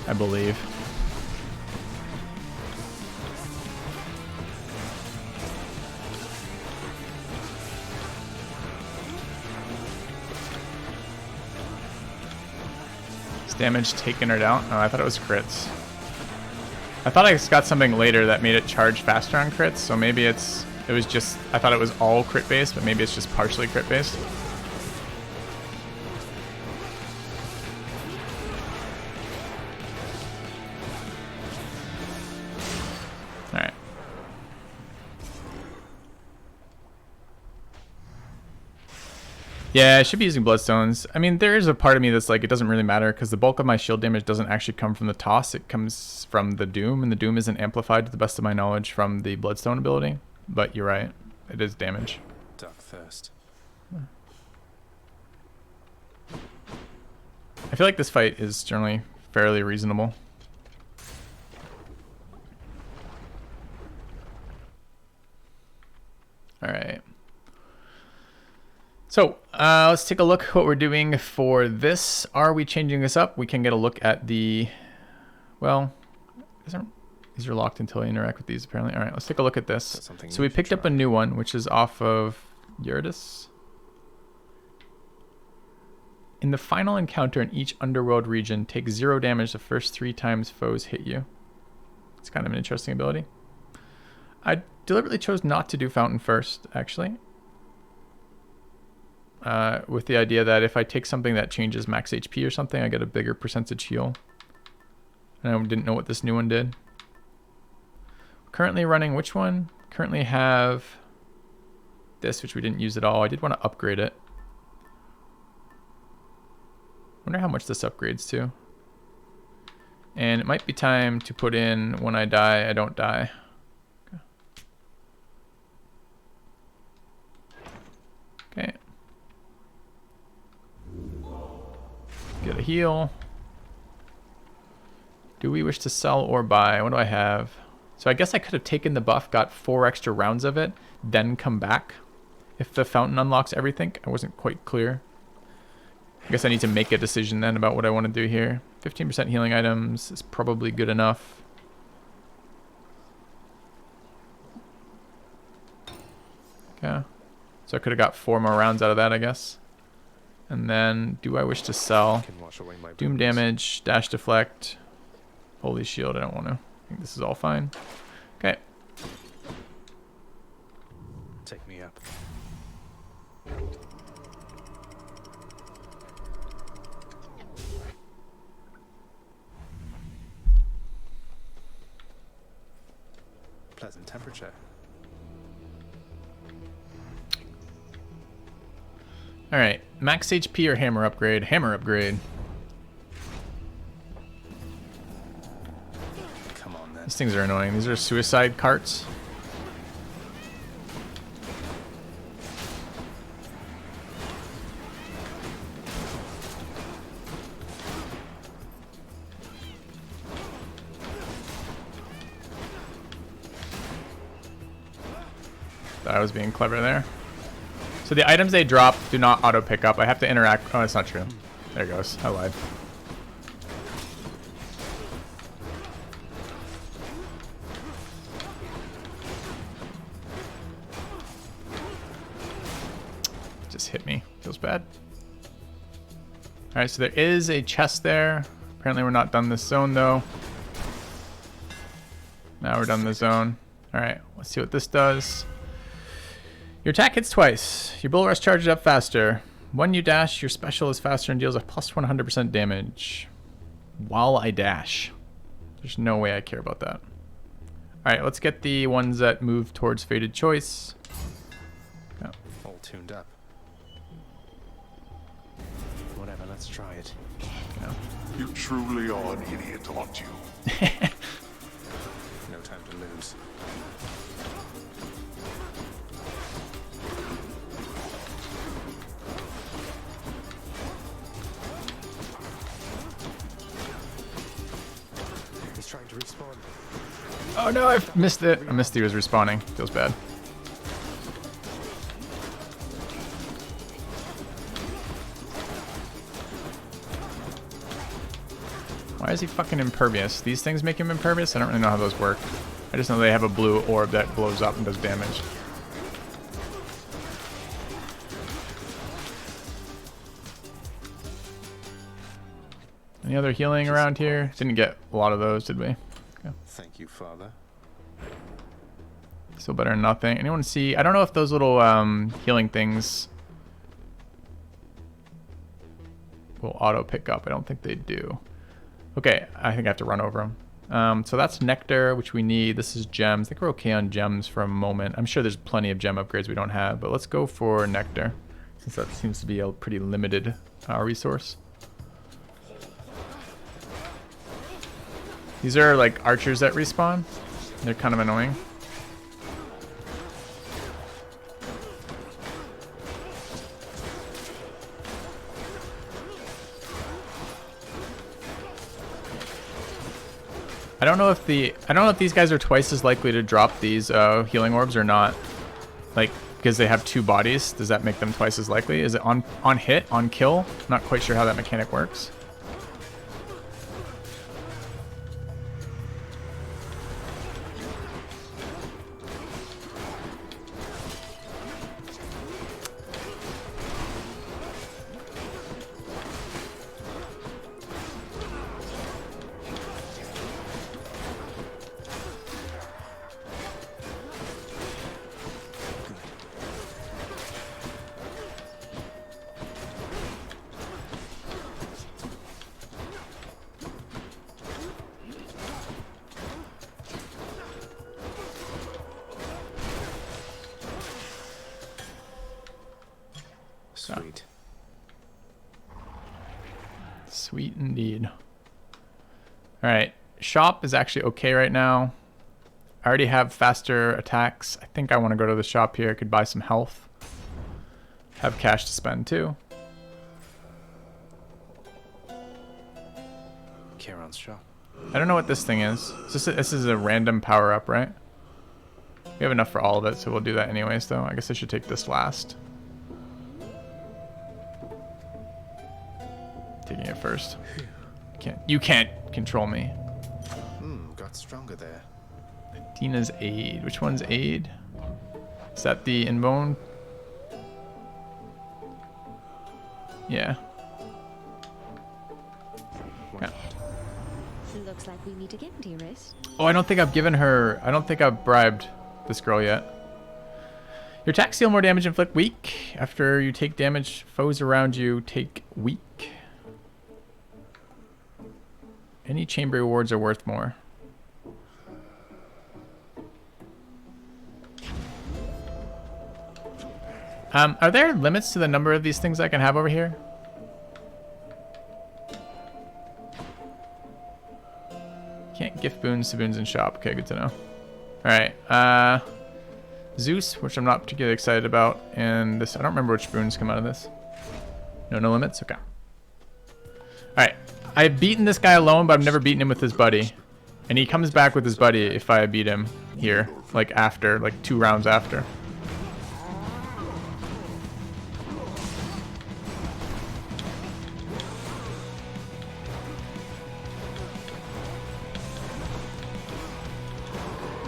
I believe. Damage taken or down? Oh, I thought it was crits. I thought I got something later that made it charge faster on crits, so maybe it was just, I thought it was all crit based, but maybe it's just partially crit based. Alright. Yeah, I should be using Bloodstones. I mean, there is a part of me that's like, it doesn't really matter because the bulk of my shield damage doesn't actually come from the toss. It comes from the Doom, and the Doom isn't amplified to the best of my knowledge from the Bloodstone ability. But you're right, it is damage.
Duck first.
I feel like this fight is generally fairly reasonable. All right. So let's take a look what we're doing for this. Are we changing this up? We can get a look at the, well, these are locked until I interact with these apparently. All right, let's take a look at this. So we picked up a new one, which is off of Eurydice. In the final encounter in each underworld region, take 0 damage the first 3 times foes hit you. It's kind of an interesting ability. I deliberately chose not to do Fountain first, actually. With the idea that if I take something that changes max HP or something, I get a bigger percentage heal. And I didn't know what this new one did. Currently running which one? Currently have this, which we didn't use at all. I did want to upgrade it. Wonder how much this upgrades to. And it might be time to put in when I die, I don't die. Okay. Get a heal. Do we wish to sell or buy? What do I have? So I guess I could have taken the buff, got 4 extra rounds of it, then come back. If the fountain unlocks everything, I wasn't quite clear. I guess I need to make a decision then about what I want to do here. 15% healing items is probably good enough. Okay. So I could have got 4 more rounds out of that, I guess. And then, do I wish to sell?
Can wash away my
Doom
boots.
damage, dash deflect, holy shield. I don't want to. I think this is all fine. Okay.
Take me up. Pleasant temperature.
All right. Max HP or hammer upgrade? Hammer upgrade.
Come on then.
These things are annoying. These are suicide carts. Thought I was being clever there. So the items they drop do not auto pick up. I have to interact. Oh, that's not true. There it goes. I lied. Just hit me. Feels bad. All right, so there is a chest there. Apparently we're not done this zone though. Now we're done the zone. All right, let's see what this does. Your attack hits twice. Your bull rush charges up faster. When you dash, your special is faster and deals a plus 100% damage while I dash. There's no way I care about that. All right, let's get the ones that move towards Fated Choice. Yeah.
All tuned up. Whatever, let's try it.
Yeah.
You truly are an idiot, aren't you?
No time to lose. He's trying to respawn.
Oh no, I missed it. I missed he was respawning. Feels bad. Why is he fucking impervious? These things make him impervious? I don't really know how those work. I just know they have a blue orb that blows up and does damage. Any other healing around here? Didn't get a lot of those, did we? Okay.
Thank you, Father.
Still better than nothing. Anyone see? I don't know if those little healing things will auto pick up. I don't think they do. Okay, I think I have to run over them. So that's nectar, which we need. This is gems. I think we're okay on gems for a moment. I'm sure there's plenty of gem upgrades we don't have, but let's go for nectar, since that seems to be a pretty limited resource. These are like archers that respawn. They're kind of annoying. I don't know if these guys are twice as likely to drop these healing orbs or not. Like, because they have two bodies, does that make them twice as likely? Is it on hit, on kill? Not quite sure how that mechanic works.
Sweet.
Sweet indeed. All right, shop is actually okay right now. I already have faster attacks. I think I want to go to the shop here. I could buy some health. Have cash to spend too.
Charon's shop.
I don't know what this thing is. This is a random power up, right? We have enough for all of it, so we'll do that anyways though. I guess I should take this last. Taking it first. You can't control me.
Got stronger there.
Dina's aid. Which one's aid? Is that the inbone? Yeah. Okay.
Looks like we meet again, dearest.
Oh, I don't think I've given her... I don't think I've bribed this girl yet. Your attacks deal more damage, inflict weak. After you take damage, foes around you take weak. Any chamber rewards are worth more. Are there limits to the number of these things I can have over here? Can't gift boons to boons in shop. Okay, good to know. Alright, Zeus, which I'm not particularly excited about, and this, I don't remember which boons come out of this. No limits? Okay. Alright, I've beaten this guy alone, but I've never beaten him with his buddy. And he comes back with his buddy if I beat him here, like after, like 2 rounds after.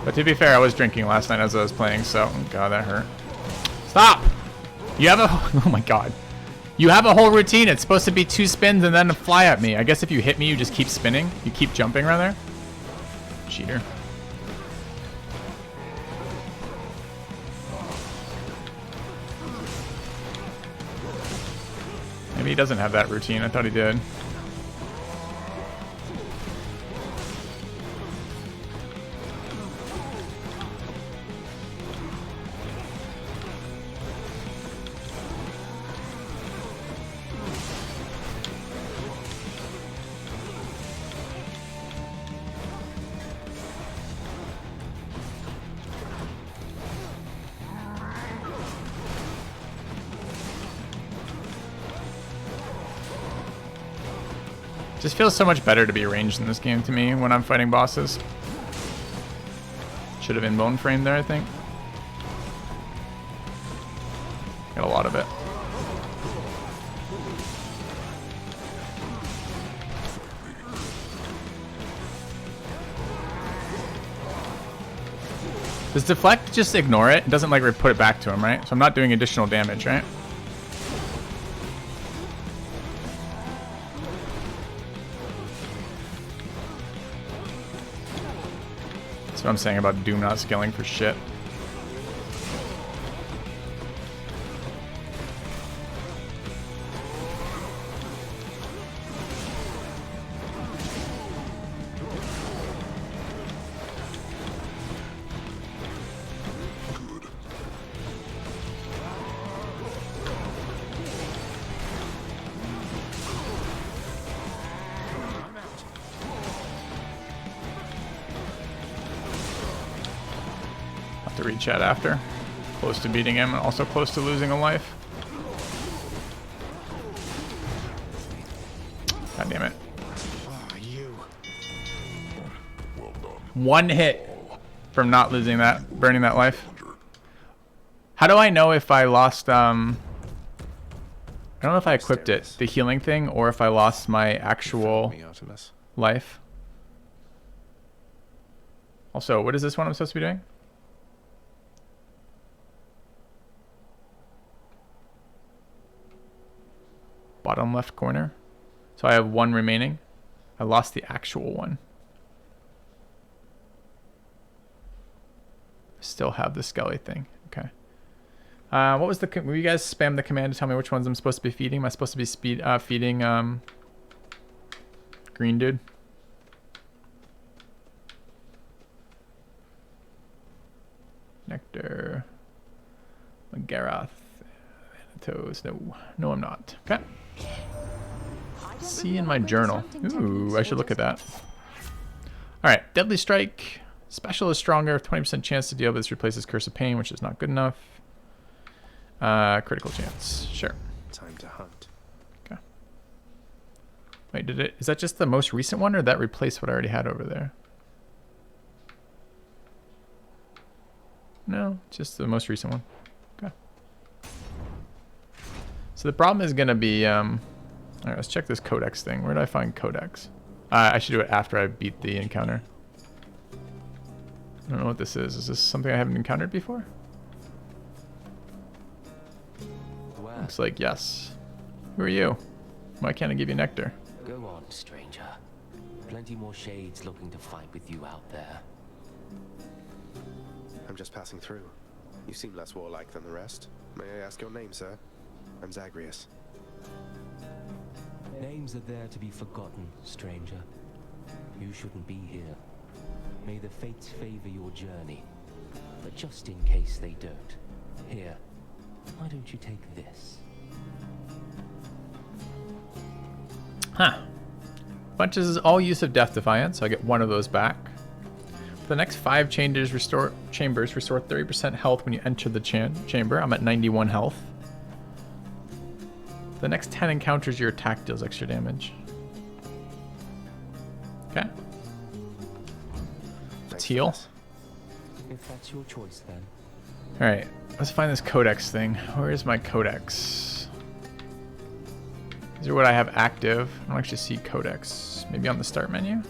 But to be fair, I was drinking last night as I was playing, so... Oh god, that hurt. Stop! You have a... Oh my god. You have a whole routine. It's supposed to be 2 spins and then fly at me. I guess if you hit me, you just keep spinning. You keep jumping around there. Cheater. Maybe he doesn't have that routine. I thought he did. Just feels so much better to be ranged in this game to me when I'm fighting bosses. Should have been bone frame there, I think. Got a lot of it. Does deflect just ignore it? It doesn't like put it back to him, right? So I'm not doing additional damage, right? That's what I'm saying about Doom not scaling for shit. To reach out after. Close to beating him and also close to losing a life. God damn it. One hit from not losing that, burning that life. How do I know if I lost, I don't know if I equipped it, the healing thing, or if I lost my actual life? Also, what is this one I'm supposed to be doing? Bottom left corner. So I have 1 remaining. I lost the actual one. Still have the skelly thing. Okay. What was the... Will you guys spam the command to tell me which ones I'm supposed to be feeding? Am I supposed to be feeding green dude? Nectar. Magarath. Thanatos. No, I'm not. Okay. See in my journal. Ooh, I should look at that. Alright, Deadly Strike. Special is stronger. 20% chance to deal with this replaces Curse of Pain, which is not good enough. Critical chance. Sure.
Time to hunt.
Okay. Wait, is that just the most recent one, or did that replace what I already had over there? No, just the most recent one. Okay. So the problem is going to be... Alright, let's check this codex thing. Where did I find codex? I should do it after I beat the encounter. I don't know what this is. Is this something I haven't encountered before? Looks like yes. Who are you? Why can't I give you nectar?
Go on, stranger. Plenty more shades looking to fight with you out there.
I'm just passing through. You seem less warlike than the rest. May I ask your name, sir? I'm Zagreus.
Names are there to be forgotten, stranger. You shouldn't be here. May the fates favor your journey. But just in case they don't, here, why don't you take this?
Huh. Bunches is all use of Death Defiance, so I get one of those back. For the next 5 chambers, restore 30% health when you enter the chamber. I'm at 91 health. The next 10 encounters, your attack deals extra damage. Okay. Let's heal.
If that's your choice, then.
Alright, let's find this codex thing. Where is my codex? These are what I have active. I don't actually see codex. Maybe on the start menu?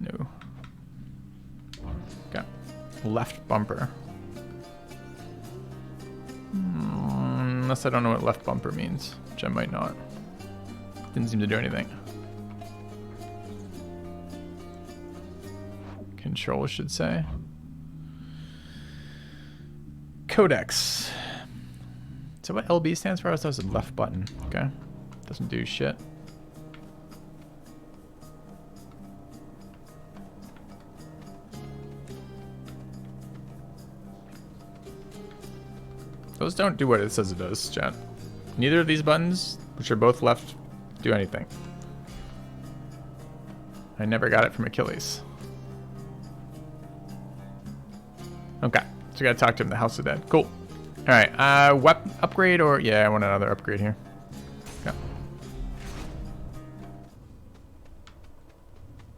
No. Okay. Left bumper. Unless I don't know what left bumper means, which I might not. Didn't seem to do anything. Control should say. Codex. So what LB stands for? I was thought it was a left button. Okay. Doesn't do shit. Those don't do what it says it does, chat. Neither of these buttons, which are both left, do anything. I never got it from Achilles. Okay, so we gotta talk to him in the House of Dead. Cool. Alright, weapon upgrade or... Yeah, I want another upgrade here. Okay.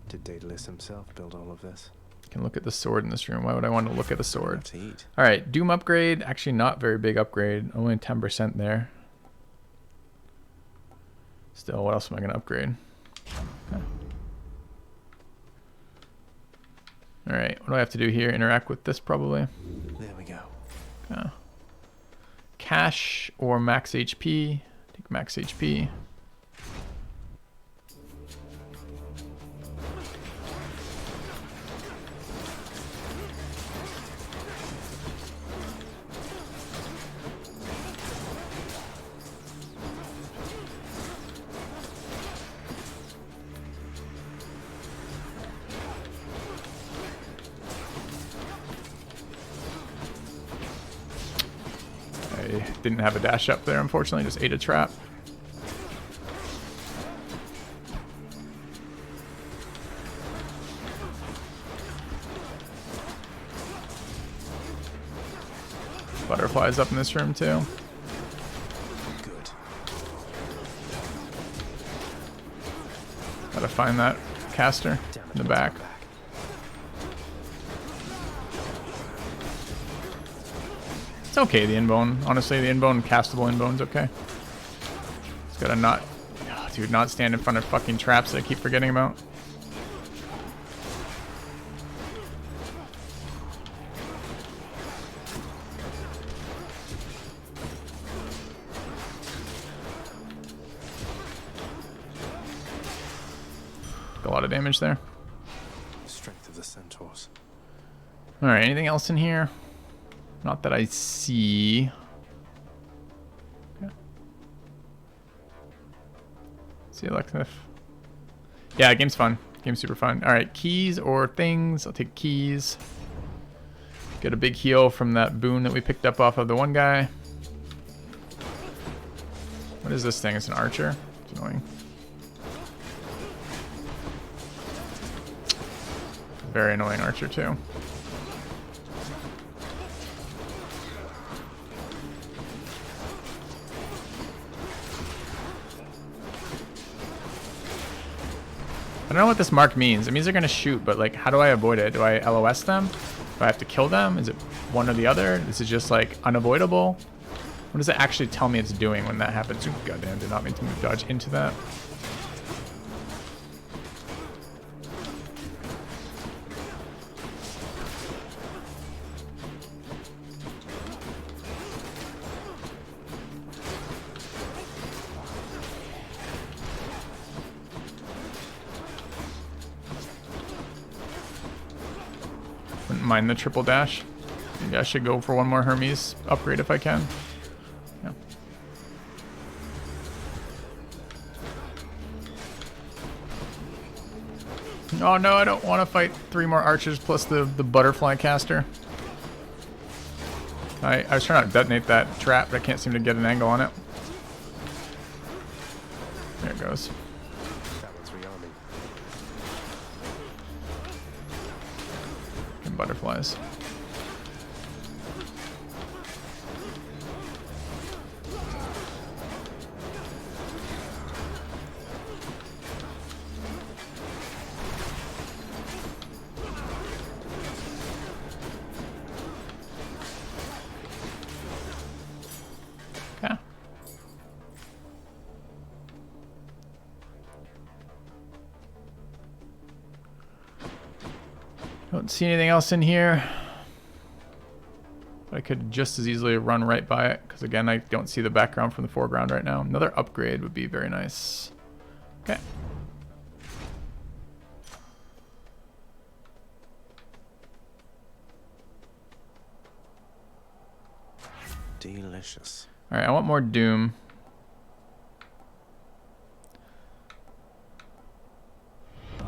Did Daedalus himself build all of this?
Can look at the sword in this room. Why would I want to look at a sword?
To eat.
Alright, Doom upgrade. Actually not very big upgrade. Only 10% there. Still, what else am I going to upgrade? Okay. Alright, what do I have to do here? Interact with this probably.
There we go.
Okay. Cash or max HP. Take max HP. Didn't have a dash up there, unfortunately. Just ate a trap. Butterflies up in this room too.
Good.
Gotta find that caster in the back. It's okay, the inbone. Honestly, the inbone, castable inbone's okay. Just gotta not... Oh, dude, not stand in front of fucking traps that I keep forgetting about. Took a lot of damage there.
Strength of the centaurs.
Alright, anything else in here? Not that I see. Okay. See Alexif. Yeah, game's fun. Game's super fun. Alright, keys or things. I'll take keys. Get a big heal from that boon that we picked up off of the one guy. What is this thing? It's an archer. It's annoying. Very annoying archer too. I don't know what this mark means. It means they're gonna shoot, but like, how do I avoid it? Do I LOS them? Do I have to kill them? Is it one or the other? Is it just like unavoidable? What does it actually tell me it's doing when that happens? Ooh, goddamn, did not mean to move dodge into that. Wouldn't mind the triple dash. Maybe I should go for one more Hermes upgrade if I can. Yeah. Oh no, I don't want to fight 3 more archers plus the butterfly caster. I was trying to detonate that trap, but I can't seem to get an angle on it. There it goes.
That one's rearming.
And butterflies. Okay. Don't see anything else in here. But I could just as easily run right by it, because again, I don't see the background from the foreground right now. Another upgrade would be very nice. Okay.
Delicious.
All right, I want more Doom.
You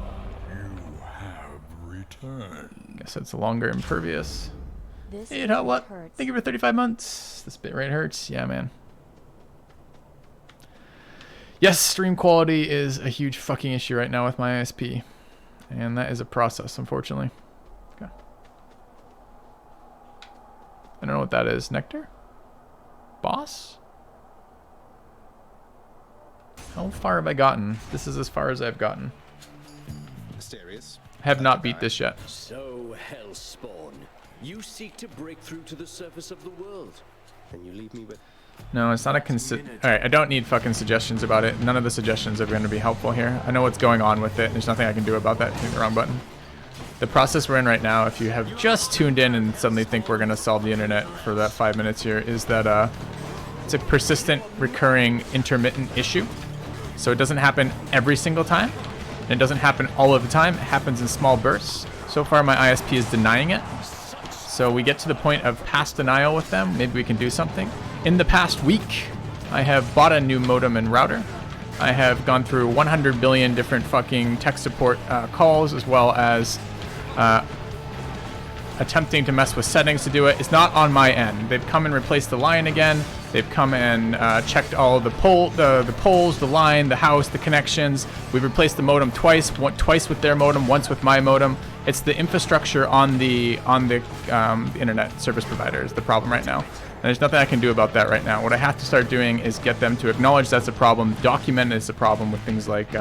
have returned.
Guess it's longer impervious.
This
Hey, how what?
hurts.
Thank you for 35 months. This bit right hurts. Yeah, man. Yes, stream quality is a huge fucking issue right now with my ISP. And that is a process, unfortunately. Okay. I don't know what that is. Nectar? Boss? How far have I gotten? This is as far as I've gotten.
Mysterious.
I have not beat this yet.
So, Hellspawn, you seek to break through to the surface of the world, and you leave me with...
No, it's not a Alright, I don't need fucking suggestions about it. None of the suggestions are going to be helpful here. I know what's going on with it. There's nothing I can do about that. Hitting the wrong button. The process we're in right now, if you have just tuned in and suddenly think we're going to solve the internet for that 5 minutes here, is that it's a persistent, recurring, intermittent issue. So it doesn't happen every single time. And it doesn't happen all of the time. It happens in small bursts. So far, my ISP is denying it. So we get to the point of past denial with them. Maybe we can do something. In the past week, I have bought a new modem and router. I have gone through 100 billion different fucking tech support calls, as well as attempting to mess with settings to do it. It's not on my end. They've come and replaced the line again. They've come and checked all the poles, the line, the house, the connections. We've replaced the modem twice with their modem, once with my modem. It's the infrastructure on the internet service provider is the problem right now. And there's nothing I can do about that right now. What I have to start doing is get them to acknowledge that's a problem, document it's a problem with things like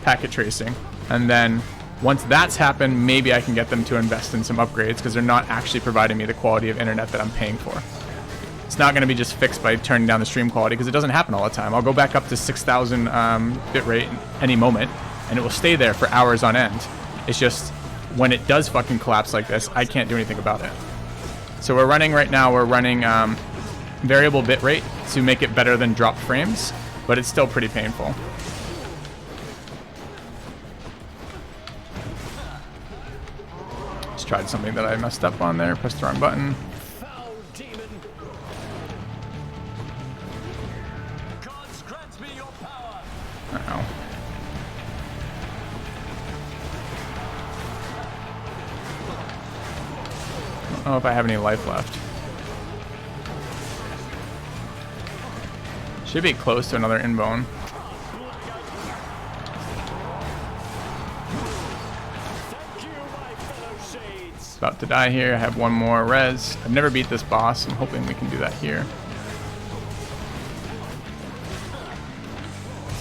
packet tracing. And then once that's happened, maybe I can get them to invest in some upgrades, because they're not actually providing me the quality of internet that I'm paying for. It's not going to be just fixed by turning down the stream quality, because it doesn't happen all the time. I'll go back up to 6,000 bitrate any moment, and it will stay there for hours on end. It's just when it does fucking collapse like this, I can't do anything about it. So we're running variable bitrate to make it better than drop frames, but it's still pretty painful. Just tried something that I messed up on there, pressed the wrong button.
Foul demon! Gods grant me your power!
Uh-oh. I don't know if I have any life left. Should be close to another in-bone. About to die here. I have one more res. I've never beat this boss. I'm hoping we can do that here.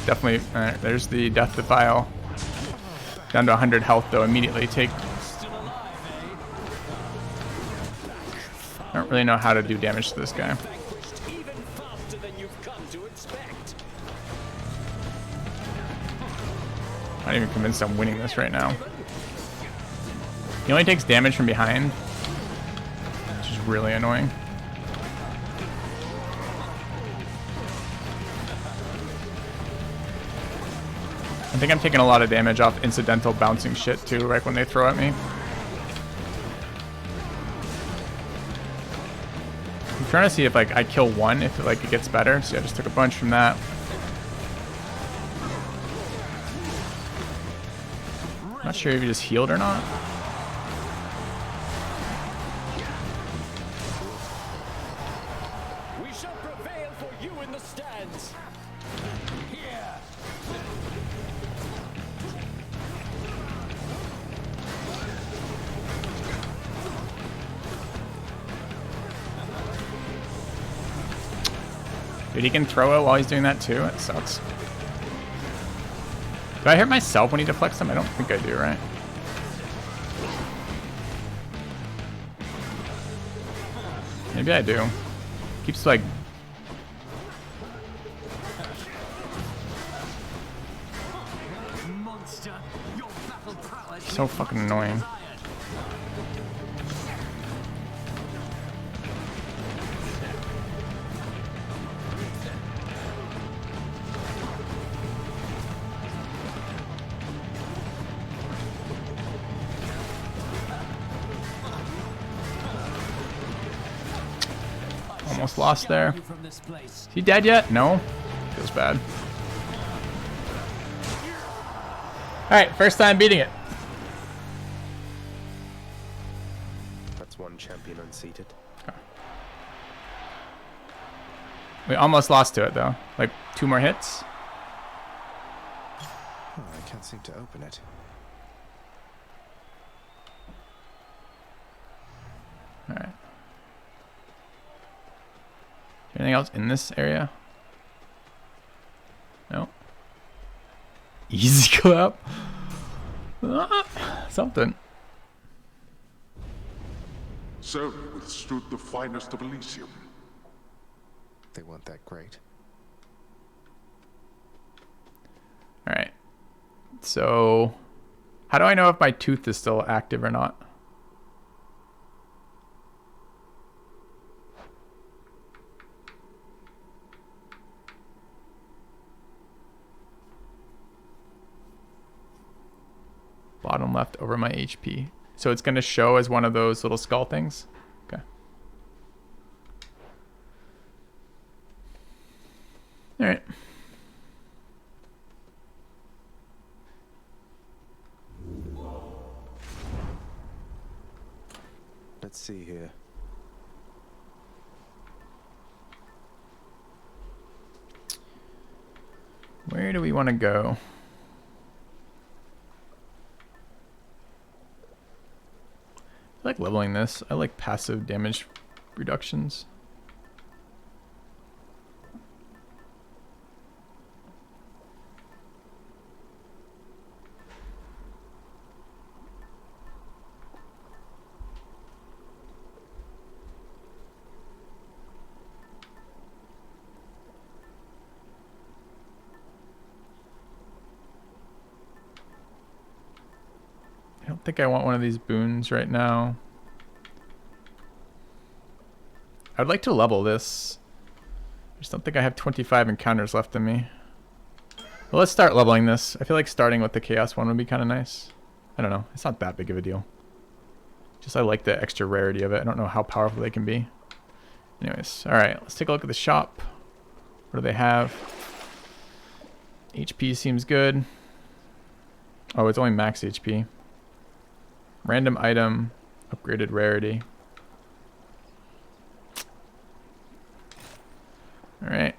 Definitely. There's the death defile. Down to 100 health though. Immediately take. I don't really know how to do damage to this guy. I'm not even convinced I'm winning this right now. He only takes damage from behind, which is really annoying. I think I'm taking a lot of damage off incidental bouncing shit too, right when they throw at me. trying to see if like I kill one, if like it gets better. So I just took a bunch from that. Not sure if you just healed or not.
We shall prevail for you in the stands. Here.
Dude, he can throw it while he's doing that too. It sucks. Do I hurt myself when he deflects them? I don't think I do, right? Maybe I do. Keeps like... So fucking annoying. Almost lost there. Is he dead yet? No. Feels bad. Alright, first time beating it.
That's one champion unseated.
Okay. We almost lost to it though. Like 2 more hits.
Oh, I can't seem to open it.
Alright. Anything else in this area? No. Easy clap. Something.
So you withstood the finest of Elysium.
They weren't that great.
Alright. So, how do I know if my tooth is still active or not? Bottom left over my HP. So it's going to show as one of those little skull things. Okay. All right.
Let's see here.
Where do we want to go? I like leveling this. I like passive damage reductions. I don't think I want one of these boons right now. I'd like to level this. I just don't think I have 25 encounters left in me. Well, let's start leveling this. I feel like starting with the Chaos one would be kind of nice. I don't know. It's not that big of a deal. Just I like the extra rarity of it. I don't know how powerful they can be. Anyways, alright. Let's take a look at the shop. What do they have? HP seems good. Oh, it's only max HP. Random item, upgraded rarity. Alright.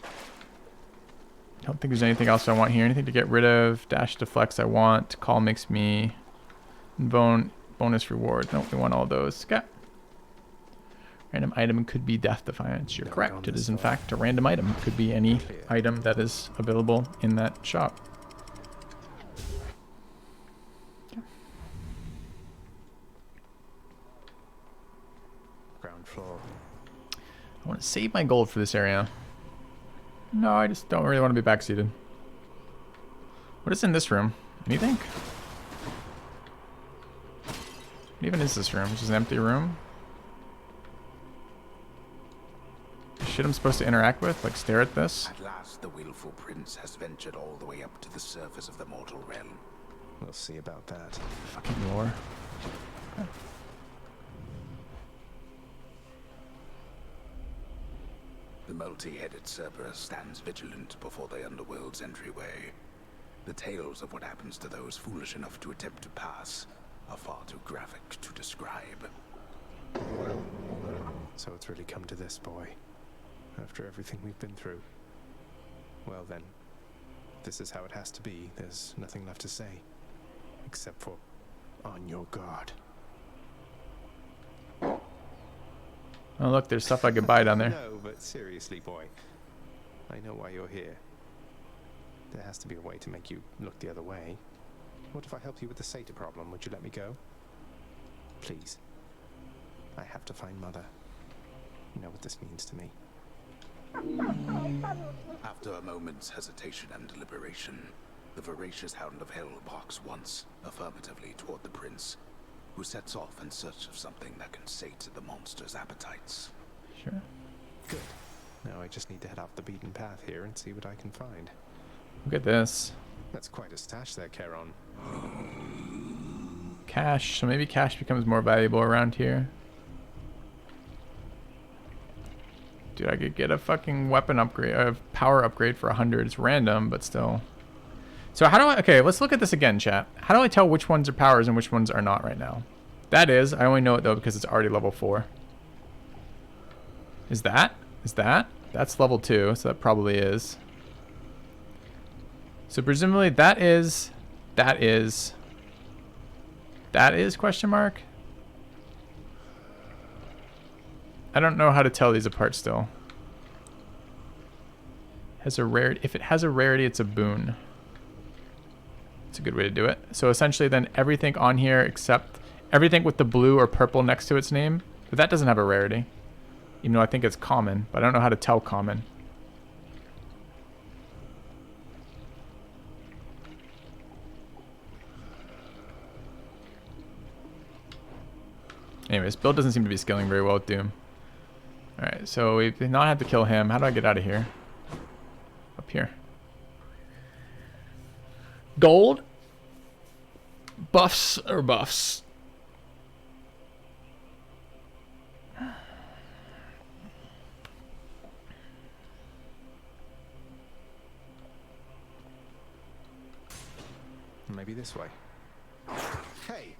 I don't think there's anything else I want here. Anything to get rid of. Dash deflects I want. Call makes me. Bonus reward. Nope, we want all those. Okay. Random item could be Death Defiance. You're correct. It is in fact a random item. It could be any item that is available in that shop.
Ground floor.
I want to save my gold for this area. No, I just don't really want to be backseated. What is in this room? Anything? What even is this room? Just an empty room? Shit I'm supposed to interact with? Like stare at this?
At last the willful prince has ventured all the way up to the surface of the mortal realm.
We'll see about that.
Fucking lore. Okay.
multi-headed Cerberus stands vigilant before the underworld's entryway. The tales of what happens to those foolish enough to attempt to pass are far too graphic to describe.
So it's really come to this, boy. After everything we've been through. Well then, this is how it has to be. There's nothing left to say. Except for, on your guard.
Oh look, there's stuff I could buy down there.
No, but seriously, boy. I know why you're here. There has to be a way to make you look the other way. What if I help you with the Sata problem? Would you let me go? Please. I have to find Mother. You know what this means to me.
After a moment's hesitation and deliberation, the voracious Hound of Hell barks once, affirmatively toward the prince, who sets off in search of something that can sate the monster's appetites.
Sure.
Good. Now I just need to head off the beaten path here and see what I can find.
Look at this.
That's quite a stash there, Charon.
Cash. So maybe cash becomes more valuable around here. Dude, I could get a fucking weapon upgrade, a power upgrade for 100. It's random, but still. So how do I... Okay, let's look at this again, chat. How do I tell which ones are powers and which ones are not right now? That is... I only know it, though, because it's already level 4. Is that? Is that? That's level 2, so that probably is. So presumably that is... That is... That is question mark? I don't know how to tell these apart still. Has a rarity. If it has a rarity, it's a boon. It's a good way to do it. So essentially then everything on here except everything with the blue or purple next to its name, but that doesn't have a rarity. Even though I think it's common, but I don't know how to tell common. Anyways, Bill doesn't seem to be scaling very well with Doom. Alright, so we did not have to kill him. How do I get out of here? Up here. Gold? Buffs or buffs?
Maybe this way.
Hey.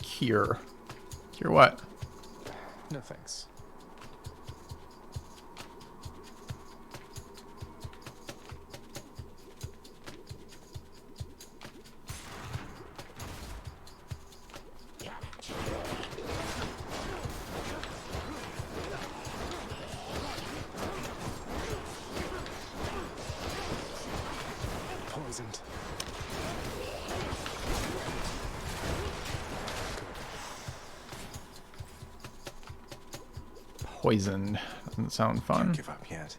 Cure. Cure what?
No thanks. Poisoned.
Poisoned. Doesn't sound fun.
Don't give up yet.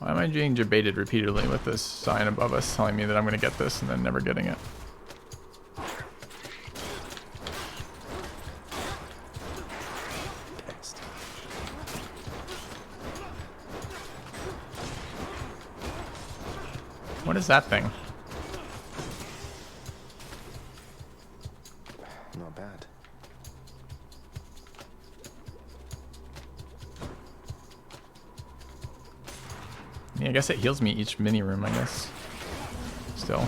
Why am I being debated repeatedly with this sign above us telling me that I'm going to get this and then never getting it?
Pissed.
What is that thing?
Not bad.
Yeah, I guess it heals me each mini room, I guess. Still.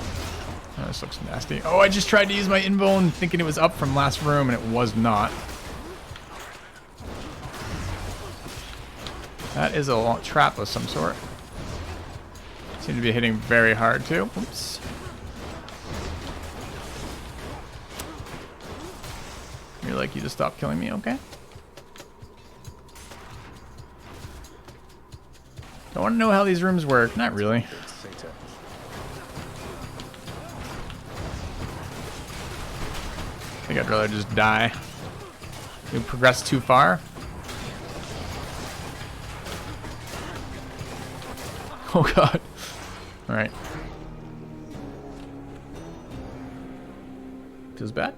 Oh, this looks nasty. Oh, I just tried to use my invuln thinking it was up from last room and it was not. That is a trap of some sort. Seem to be hitting very hard too. Oops. You're like, you just stop killing me, okay? I want to know how these rooms work. Not really. I think I'd rather just die. You progress too far. Oh god. Alright. Feels bad.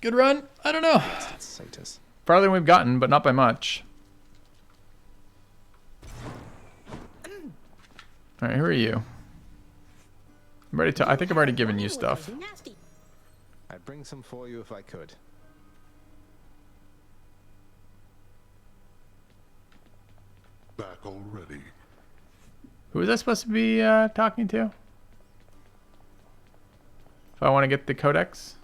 Good run? I don't know.
Satyrs.
Farther than we've gotten, but not by much. Alright, who are you? I'm ready to, I think I've already given you stuff.
I'd bring some for you if I could.
Back already.
Who was I supposed to be talking to? If I want to get the codex?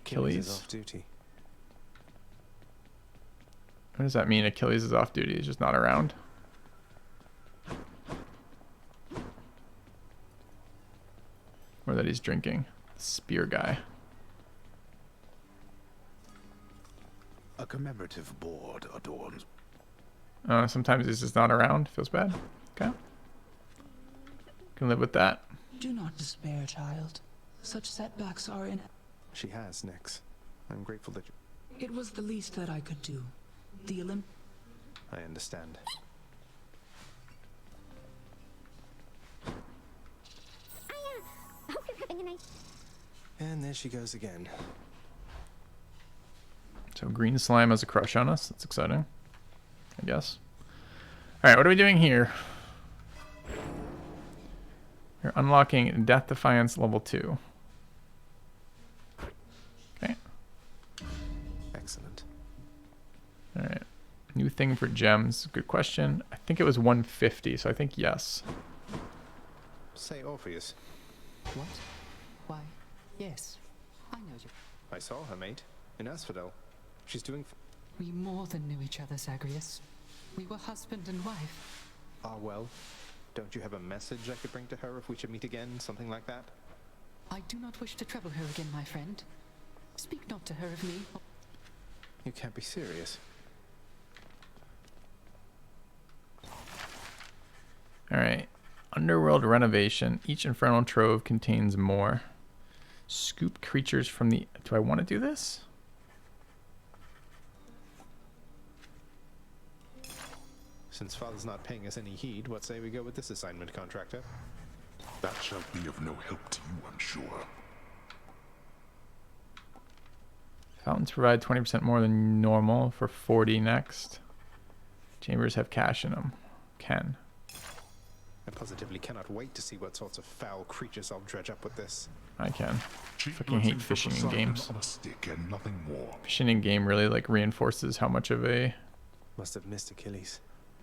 Achilles is
Achilles?
off duty.
What does that mean? Achilles is off duty. He's just not around. Or that he's drinking. Spear guy.
A commemorative board adorns.
Sometimes he's just not around. Feels bad. Okay. Can live with that.
Do not despair, child. Such setbacks are in...
She has, Nix. I'm grateful that you...
It was the least that I could do. The
I understand.
Hope you're having a nice...
And there she goes again.
So green slime has a crush on us. That's exciting, I guess. Alright, what are we doing here? We're unlocking Death Defiance level 2. Okay.
Excellent.
Alright. New thing for gems. Good question. I think it was 150, so I think yes.
Say Orpheus.
What? Why, yes. I know you.
I saw her, mate. In Asphodel. She's doing...
We more than knew each other, Zagreus. We were husband and wife.
Ah, well. Don't you have a message I could bring to her if we should meet again? Something like that?
I do not wish to trouble her again, my friend. Speak not to her of me.
You can't be serious.
Alright. Underworld renovation. Each infernal trove contains more. Scoop creatures from the... Do I want to do this?
Since Father's not paying us any heed, what say we go with this assignment, contractor?
That shall be of no help to you, I'm sure.
Fountains provide 20% more than normal for 40 next. Chambers have cash in them. Can.
I positively cannot wait to see what sorts of foul creatures I'll dredge up with this.
I can.
Cheap
Fucking hate
blessing from
fishing in
Poseidon
games.
on a stick and nothing more.
Fishing in game really like reinforces how much of a...
Must have missed Achilles.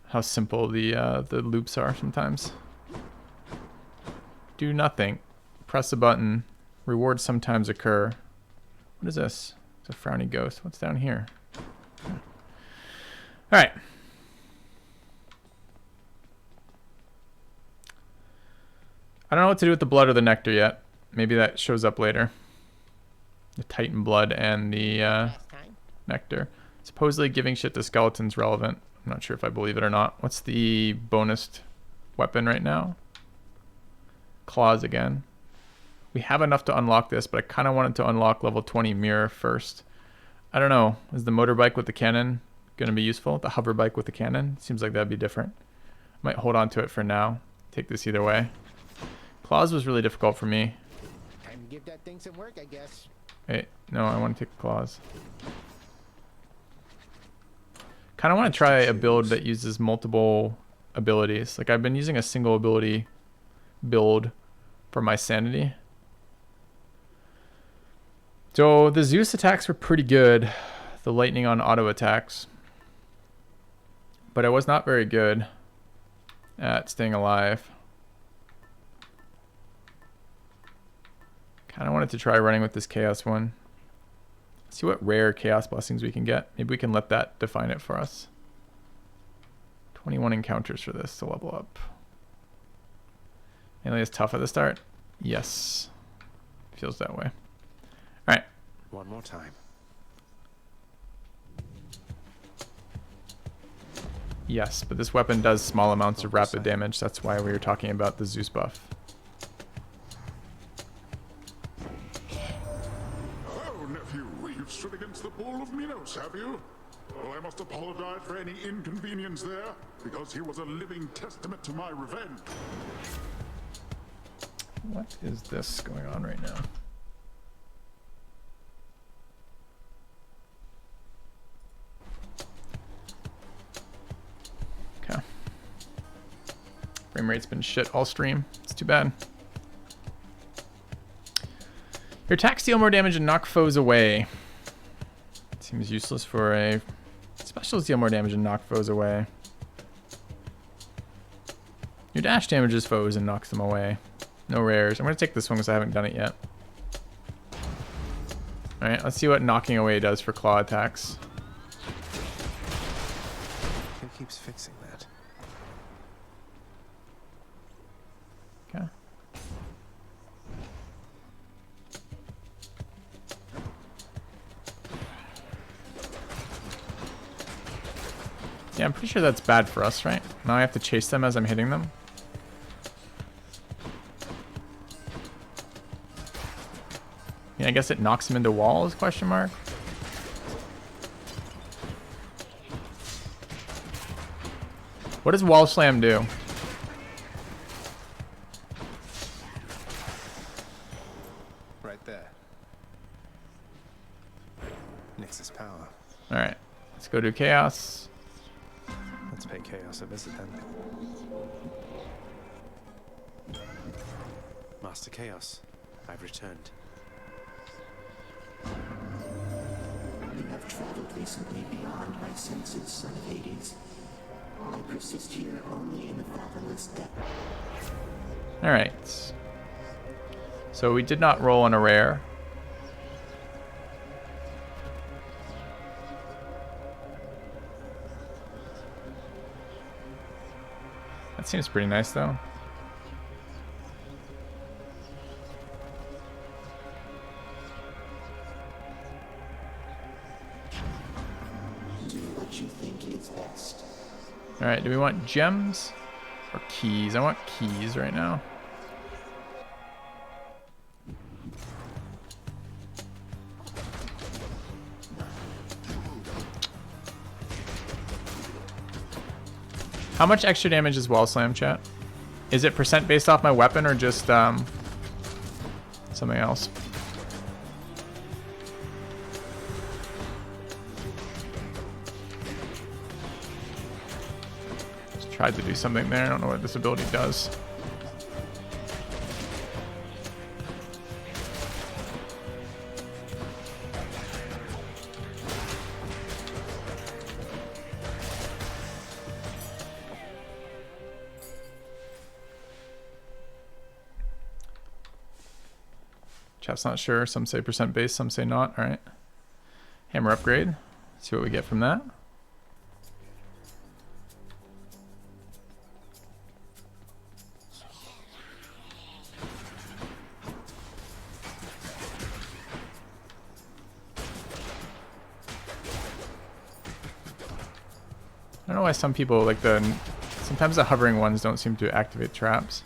How simple the loops are sometimes. Do nothing. Press a button. Rewards sometimes occur. What is this? It's a frowny ghost. What's down here? Alright. I don't know what to do with the blood or the nectar yet. Maybe that shows up later. The Titan blood and the nectar. Supposedly giving shit to skeletons relevant. I'm not sure if I believe it or not. What's the bonus weapon right now? Claws again. We have enough to unlock this, but I kind of wanted to unlock level 20 mirror first. I don't know. Is the motorbike with the cannon going to be useful? The hover bike with the cannon? Seems like that'd be different. Might hold on to it for now. Take this either way. Claws was really difficult for me.
Time to give that thing some work, I guess.
Wait, no, I want to take claws. Kind of want to try a build that uses multiple abilities. Like I've been using a single ability build for my sanity. So the Zeus attacks were pretty good. The lightning on auto attacks. But I was not very good at staying alive. Kind of wanted to try running with this chaos one. See what rare chaos blessings we can get. Maybe we can let that define it for us. 21 encounters for this to level up. Melee is tough at the start? Yes. Feels that way. Alright.
One more time.
Yes, but this weapon does small amounts of rapid damage. That's why we were talking about the Zeus buff.
You've stood against the bull of Minos, have you? Well, I must apologize for any inconvenience there, because he was a living testament to my revenge.
What is this going on right now? Okay. Frame rate's been shit all stream. It's too bad. Your attacks deal more damage and knock foes away. Seems useless for a specials deal more damage and knock foes away. Your dash damages foes and knocks them away. No rares. I'm going to take this one because I haven't done it yet. Alright, let's see what knocking away does for claw attacks.
Who keeps fixing that?
Okay. Yeah, I'm pretty sure that's bad for us, right? Now I have to chase them as I'm hitting them. Yeah, I guess it knocks them into walls, question mark. What does wall slam do?
Right there. Nix's power.
Alright, let's go to chaos.
Let's pay chaos a visit then. Master Chaos, I've returned.
You have traveled recently beyond my senses, son of Hades. I persist here only in the fatherless depth.
Alright. So we did not roll on a rare. That seems pretty nice though.
Do what you think is best.
Alright, do we want gems or keys? I want keys right now. How much extra damage is wall slam, chat? Is it percent based off my weapon or just something else? Just tried to do something there. I don't know what this ability does. Chat's not sure. Some say percent base, some say not. All right. Hammer upgrade. See what we get from that. I don't know why some people like sometimes the hovering ones don't seem to activate traps.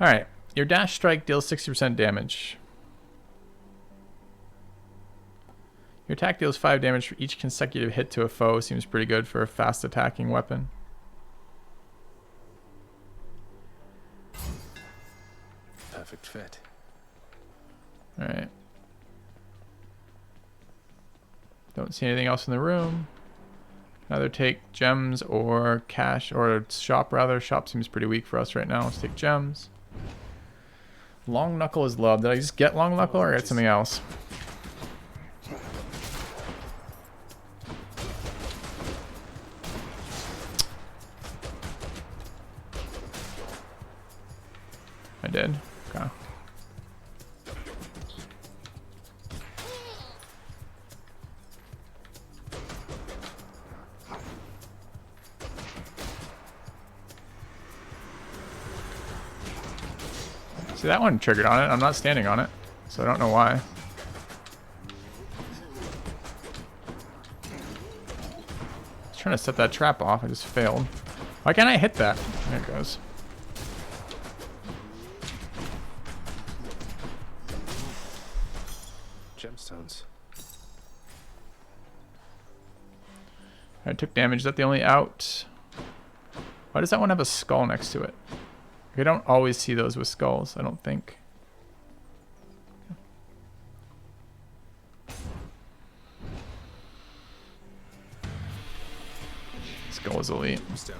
Alright, your dash strike deals 60% damage. Your attack deals 5 damage for each consecutive hit to a foe. Seems pretty good for a fast attacking weapon.
Perfect fit.
Alright. Don't see anything else in the room. Either take gems or cash, or shop rather. Shop seems pretty weak for us right now. Let's take gems. Long knuckle is love. Did I just get long knuckle or get something else? I did. Okay. See, that one triggered on it. I'm not standing on it, so I don't know why. Let's trying to set that trap off. I just failed. Why can't I hit that? There it goes.
Gemstones.
I took damage. Is that the only out? Why does that one have a skull next to it? I don't always see those with skulls, I don't think. Skull is elite.
Stone.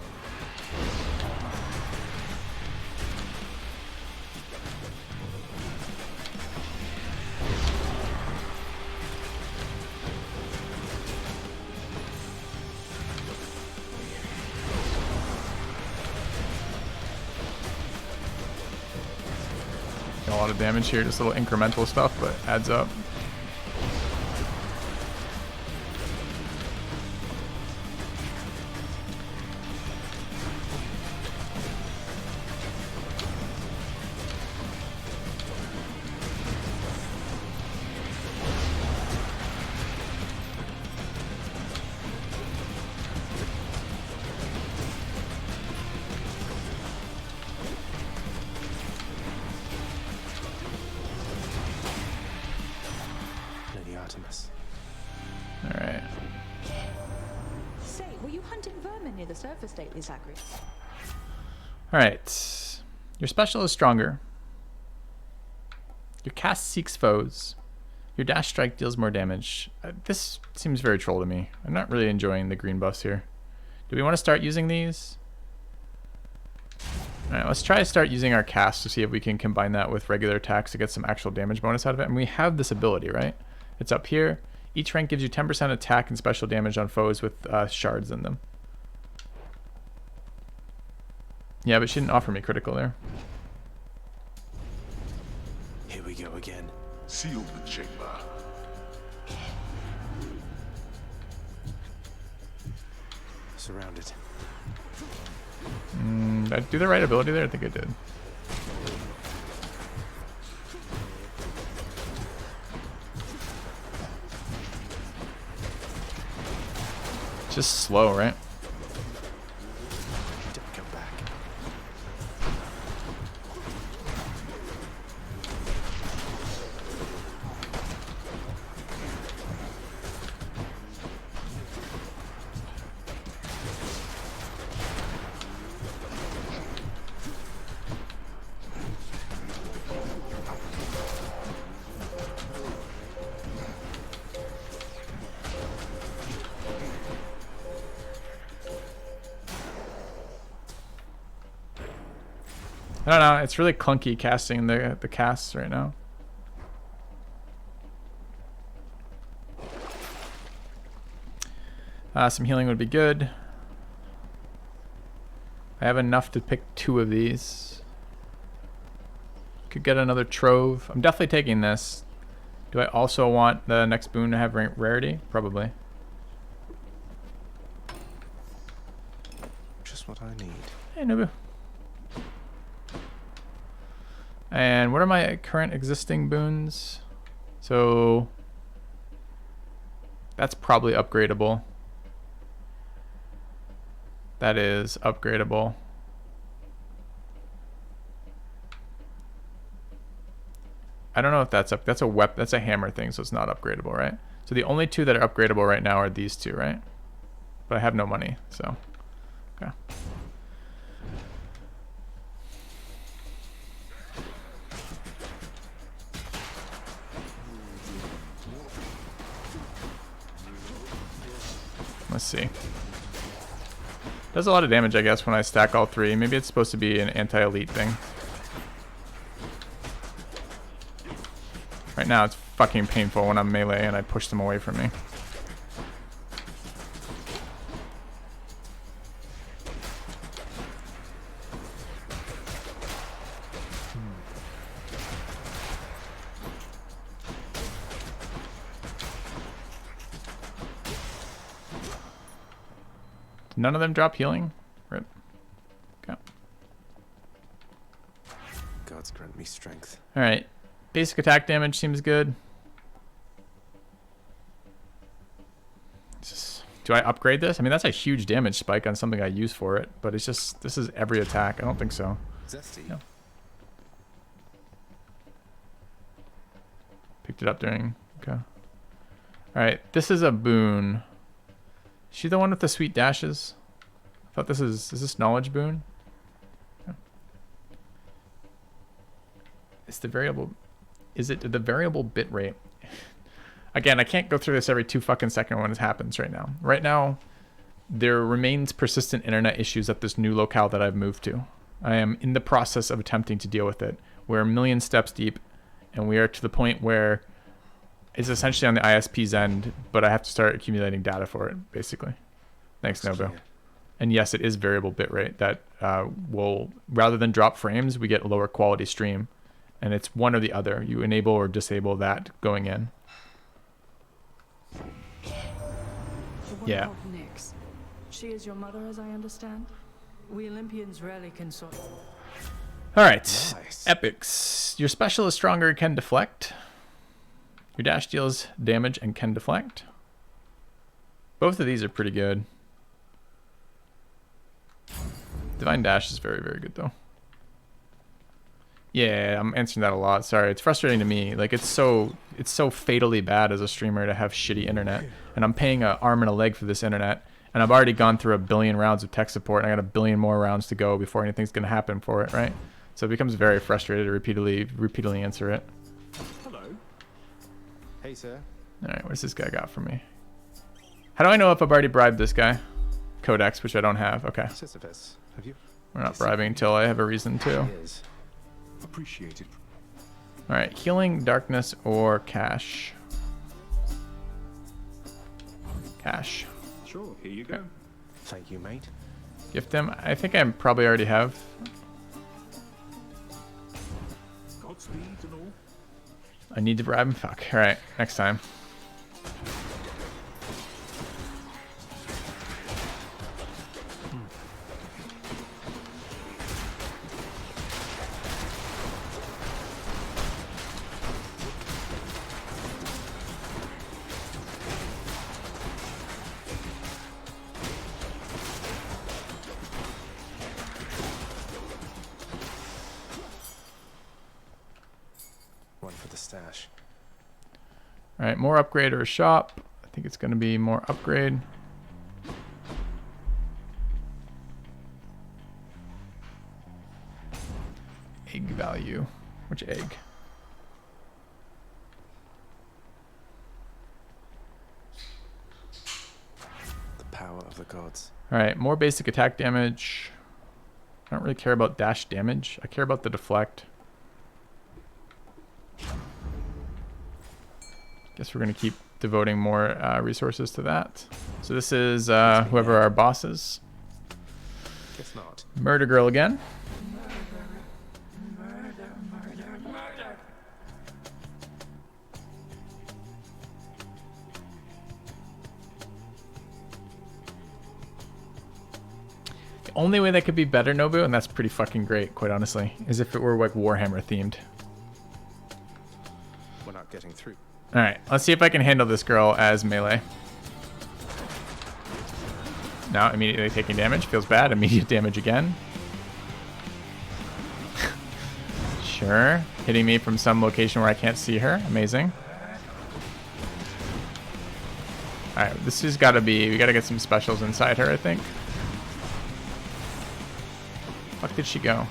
A lot of damage here, just little incremental stuff, but adds up. Alright.
Say, were you hunting vermin near the surface lately, Zagreus?
Alright. Your special is stronger. Your cast seeks foes. Your dash strike deals more damage. This seems very troll to me. I'm not really enjoying the green buffs here. Do we want to start using these? Alright, let's try to start using our cast to see if we can combine that with regular attacks to get some actual damage bonus out of it. And we have this ability, right? It's up here. Each rank gives you 10% attack and special damage on foes with shards in them. Yeah, but she didn't offer me critical there.
Here we go again.
Seal the chamber.
Surrounded.
Did I do the right ability there? I think I did. Just slow, right?
Don't come back.
I don't know, it's really clunky casting the casts right now. Some healing would be good. I have enough to pick 2 of these. Could get another trove. I'm definitely taking this. Do I also want the next boon to have rarity? Probably.
Just what I need.
Hey, Nubu. And what are my current existing boons? So that's probably upgradable. That is upgradable. I don't know if that's up. That's a weapon. That's a hammer thing, so it's not upgradable, right? So the only 2 that are upgradable right now are these 2, right? But I have no money, so okay. Let's see. Does a lot of damage, I guess, when I stack all 3. Maybe it's supposed to be an anti-elite thing. Right now, it's fucking painful when I'm melee and I push them away from me. None of them drop healing? Rip. Okay.
Gods grant me strength.
Alright. Basic attack damage seems good. Do I upgrade this? I mean, that's a huge damage spike on something I use for it, but it's just, this is every attack. I don't think so.
Zesty.
No. Picked it up during, okay. All right, this is a boon. Is she the one with the sweet dashes? I thought is this knowledge boon? Yeah. It's the variable, is it the variable bit rate? Again, I can't go through this every 2 fucking seconds when it happens right now. Right now, there remains persistent internet issues at this new locale that I've moved to. I am in the process of attempting to deal with it. We're a million steps deep, and we are to the point where it's essentially on the ISP's end, but I have to start accumulating data for it, basically. Thanks, Nobu. And yes, it is variable bitrate that will, rather than drop frames, we get a lower quality stream. And it's one or the other. You enable or disable that going in.
What
Yeah.
about Nyx? She is your mother, as I understand. We Olympians rarely consort.
All right, epics. Your special is stronger and can deflect. Your dash deals damage and can deflect. Both of these are pretty good. Divine dash is very, very good though. Yeah, I'm answering that a lot. Sorry, it's frustrating to me. Like it's so fatally bad as a streamer to have shitty internet, and I'm paying an arm and a leg for this internet, and I've already gone through 1 billion rounds of tech support, and I got 1 billion more rounds to go before anything's gonna happen for it, right? So it becomes very frustrating to repeatedly answer it.
Hello.
Hey, sir.
All right, what's this guy got for me? How do I know if I've already bribed this guy? Codex, which I don't have. Okay.
Sisyphus, have you?
We're not bribing until I have a reason to.
Appreciated.
All right, healing, darkness, or cash. Cash.
Sure, here you go.
Thank you, mate.
Gift him. I think I probably already have.
Godspeed and all.
I need to bribe him. Fuck. All right, next time.
One for the stash.
All right, more upgrade or a shop. I think it's going to be more upgrade. Egg value. Which egg?
The power of the gods.
All right, more basic attack damage. I don't really care about dash damage. I care about the deflect. Guess we're going to keep devoting more resources to that. So this is whoever our boss is.
Guess not.
Murder girl again. The only way that could be better, Nobu, and that's pretty fucking great, quite honestly, is if it were like Warhammer themed.
We're not getting through.
All right, let's see if I can handle this girl as melee. Now, immediately taking damage. Feels bad. Immediate damage again. Sure. Hitting me from some location where I can't see her. Amazing. All right, this has got to be... We got to get some specials inside her, I think. Fuck did she go?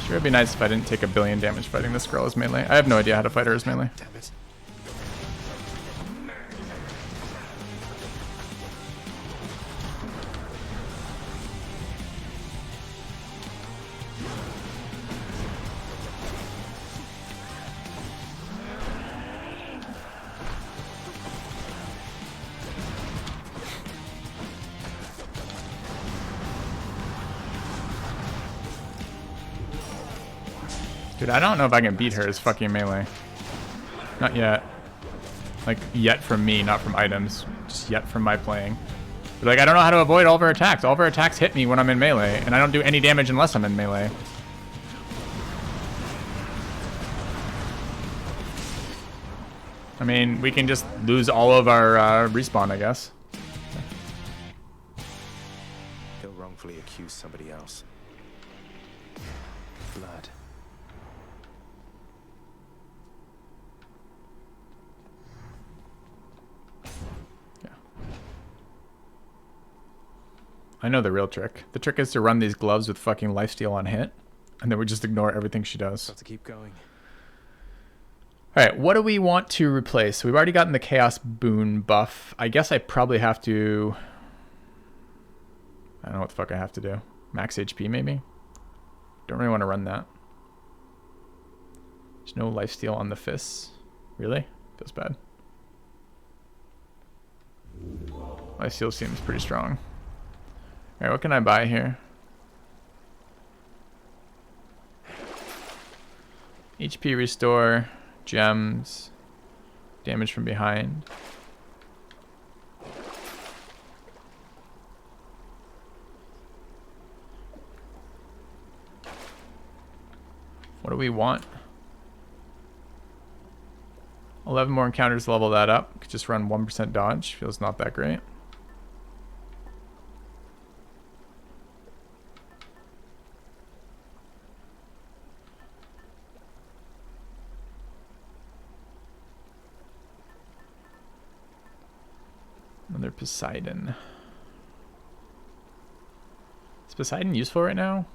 Sure, it'd be nice if I didn't take 1 billion damage fighting this girl as melee. I have no idea how to fight her as melee.
Damn it.
Dude, I don't know if I can beat her as fucking melee. Not yet. Like, yet from me, not from items. Just yet from my playing. But, like, I don't know how to avoid all of her attacks. All of her attacks hit me when I'm in melee, and I don't do any damage unless I'm in melee. I mean, we can just lose all of our respawn, I guess.
He'll wrongfully accuse somebody else. Blood.
Yeah. I know the real trick. The trick is to run these gloves with fucking lifesteal on hit, and then we just ignore everything she does.
Got to keep going.
Alright, what do we want to replace? We've already gotten the Chaos Boon buff. I guess I probably have to... I don't know what the fuck I have to do. Max HP, maybe? Don't really want to run that. There's no lifesteal on the fists. Really? Feels bad. Lifesteal seems pretty strong. Alright, what can I buy here? HP restore... Gems, damage from behind. What do we want? 11 more encounters to level that up. Could just run 1% dodge. Feels not that great. Another Poseidon. Is Poseidon useful right now?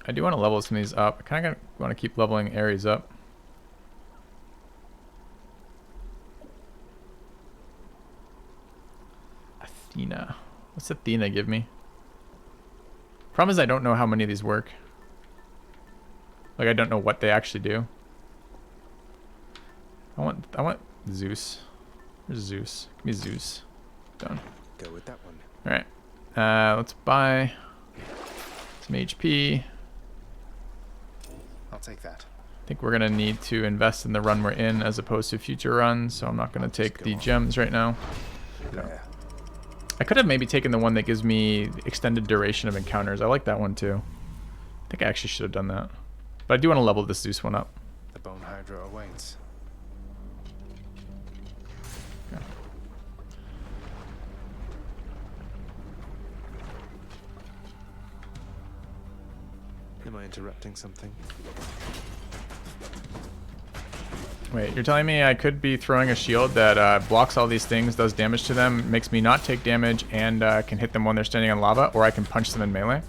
I do want to level some of these up. I kind of want to keep leveling Ares up. Athena. What's Athena give me? Problem is I don't know how many of these work. Like I don't know what they actually do. I want Zeus. Where's Zeus? Give me Zeus. Done.
Go with that one.
Alright. Let's buy some HP.
I'll take that.
I think we're gonna need to invest in the run we're in as opposed to future runs, so I'm not gonna take the gems right now.
Yeah.
I could have maybe taken the one that gives me extended duration of encounters. I like that one too. I think I actually should have done that. But I do want to level this Zeus one up.
The Bone Hydra awaits.
Okay.
Am I interrupting something?
Wait, you're telling me I could be throwing a shield that blocks all these things, does damage to them, makes me not take damage, and can hit them when they're standing on lava, or I can punch them in melee?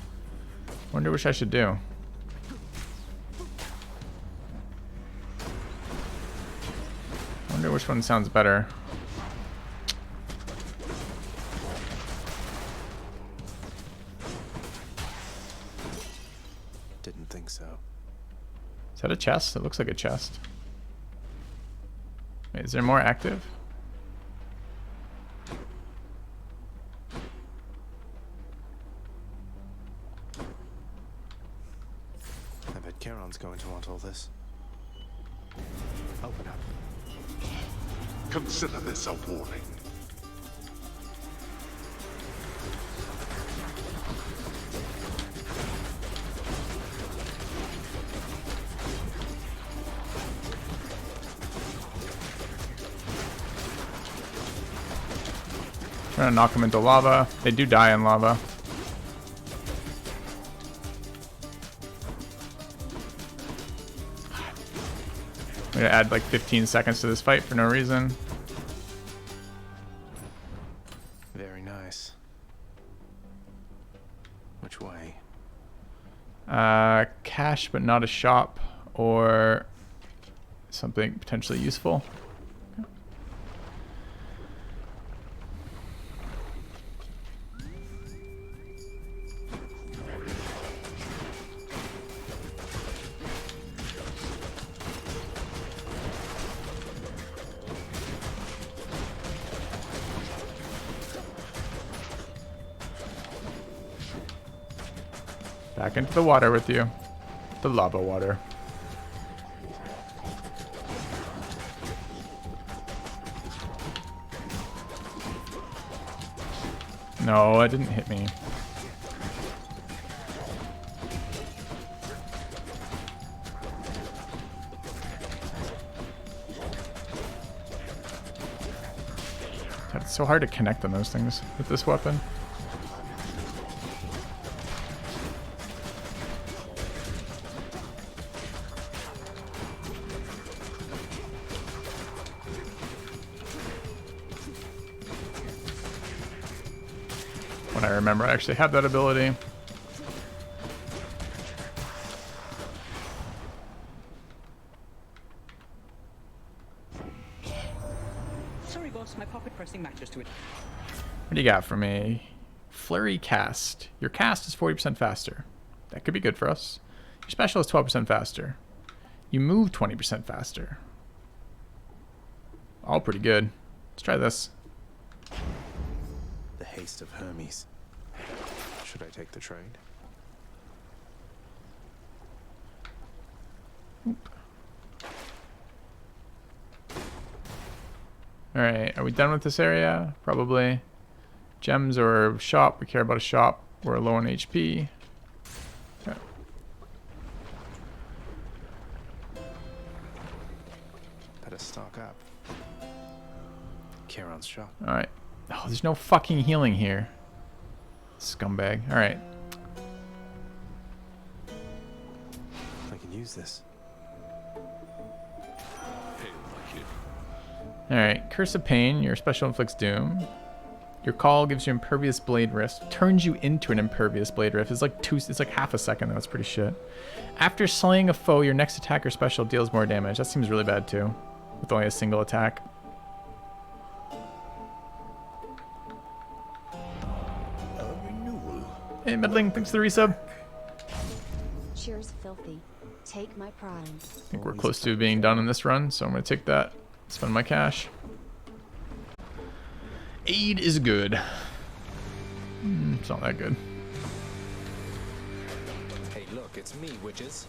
Wonder which I should do. Wonder which one sounds better.
Didn't think so.
Is that a chest? It looks like a chest. Wait, is there more active?
I bet Charon's going to want all this. Open up.
Consider this a warning.
Trying to knock them into lava. They do die in lava. I'm gonna add like 15 seconds to this fight for no reason.
Very nice. Which way?
Cash but not a shop, or something potentially useful. Back into the water with you. The lava water. No, it didn't hit me. God, it's so hard to connect on those things with this weapon. When I remember I actually have that ability.
Sorry, boss, my pocket pressing matches to it.
What do you got for me? Flurry cast. Your cast is 40% faster. That could be good for us. Your special is 12% faster. You move 20% faster. All pretty good. Let's try this.
The haste of Hermes. Should I take the trade?
Alright, are we done with this area? Probably. Gems or shop. We care about a shop. We're low on HP. Okay.
Better stock up. Kieran's shop.
Alright. Oh, there's no fucking healing here. Scumbag. Alright.
I can use this.
Alright. Curse of Pain. Your special inflicts doom. Your call gives you impervious blade rift. Turns you into an impervious blade rift. It's like half a second though. That's pretty shit. After slaying a foe, your next attack or special deals more damage. That seems really bad too. With only a single attack. Hey, Meddling, thanks for the resub.
Cheers, filthy. Take my pride.
I think we're close to being done in this run, so I'm going to take that. Spend my cash. Aid is good. It's not that good.
Hey, look, it's me, witches.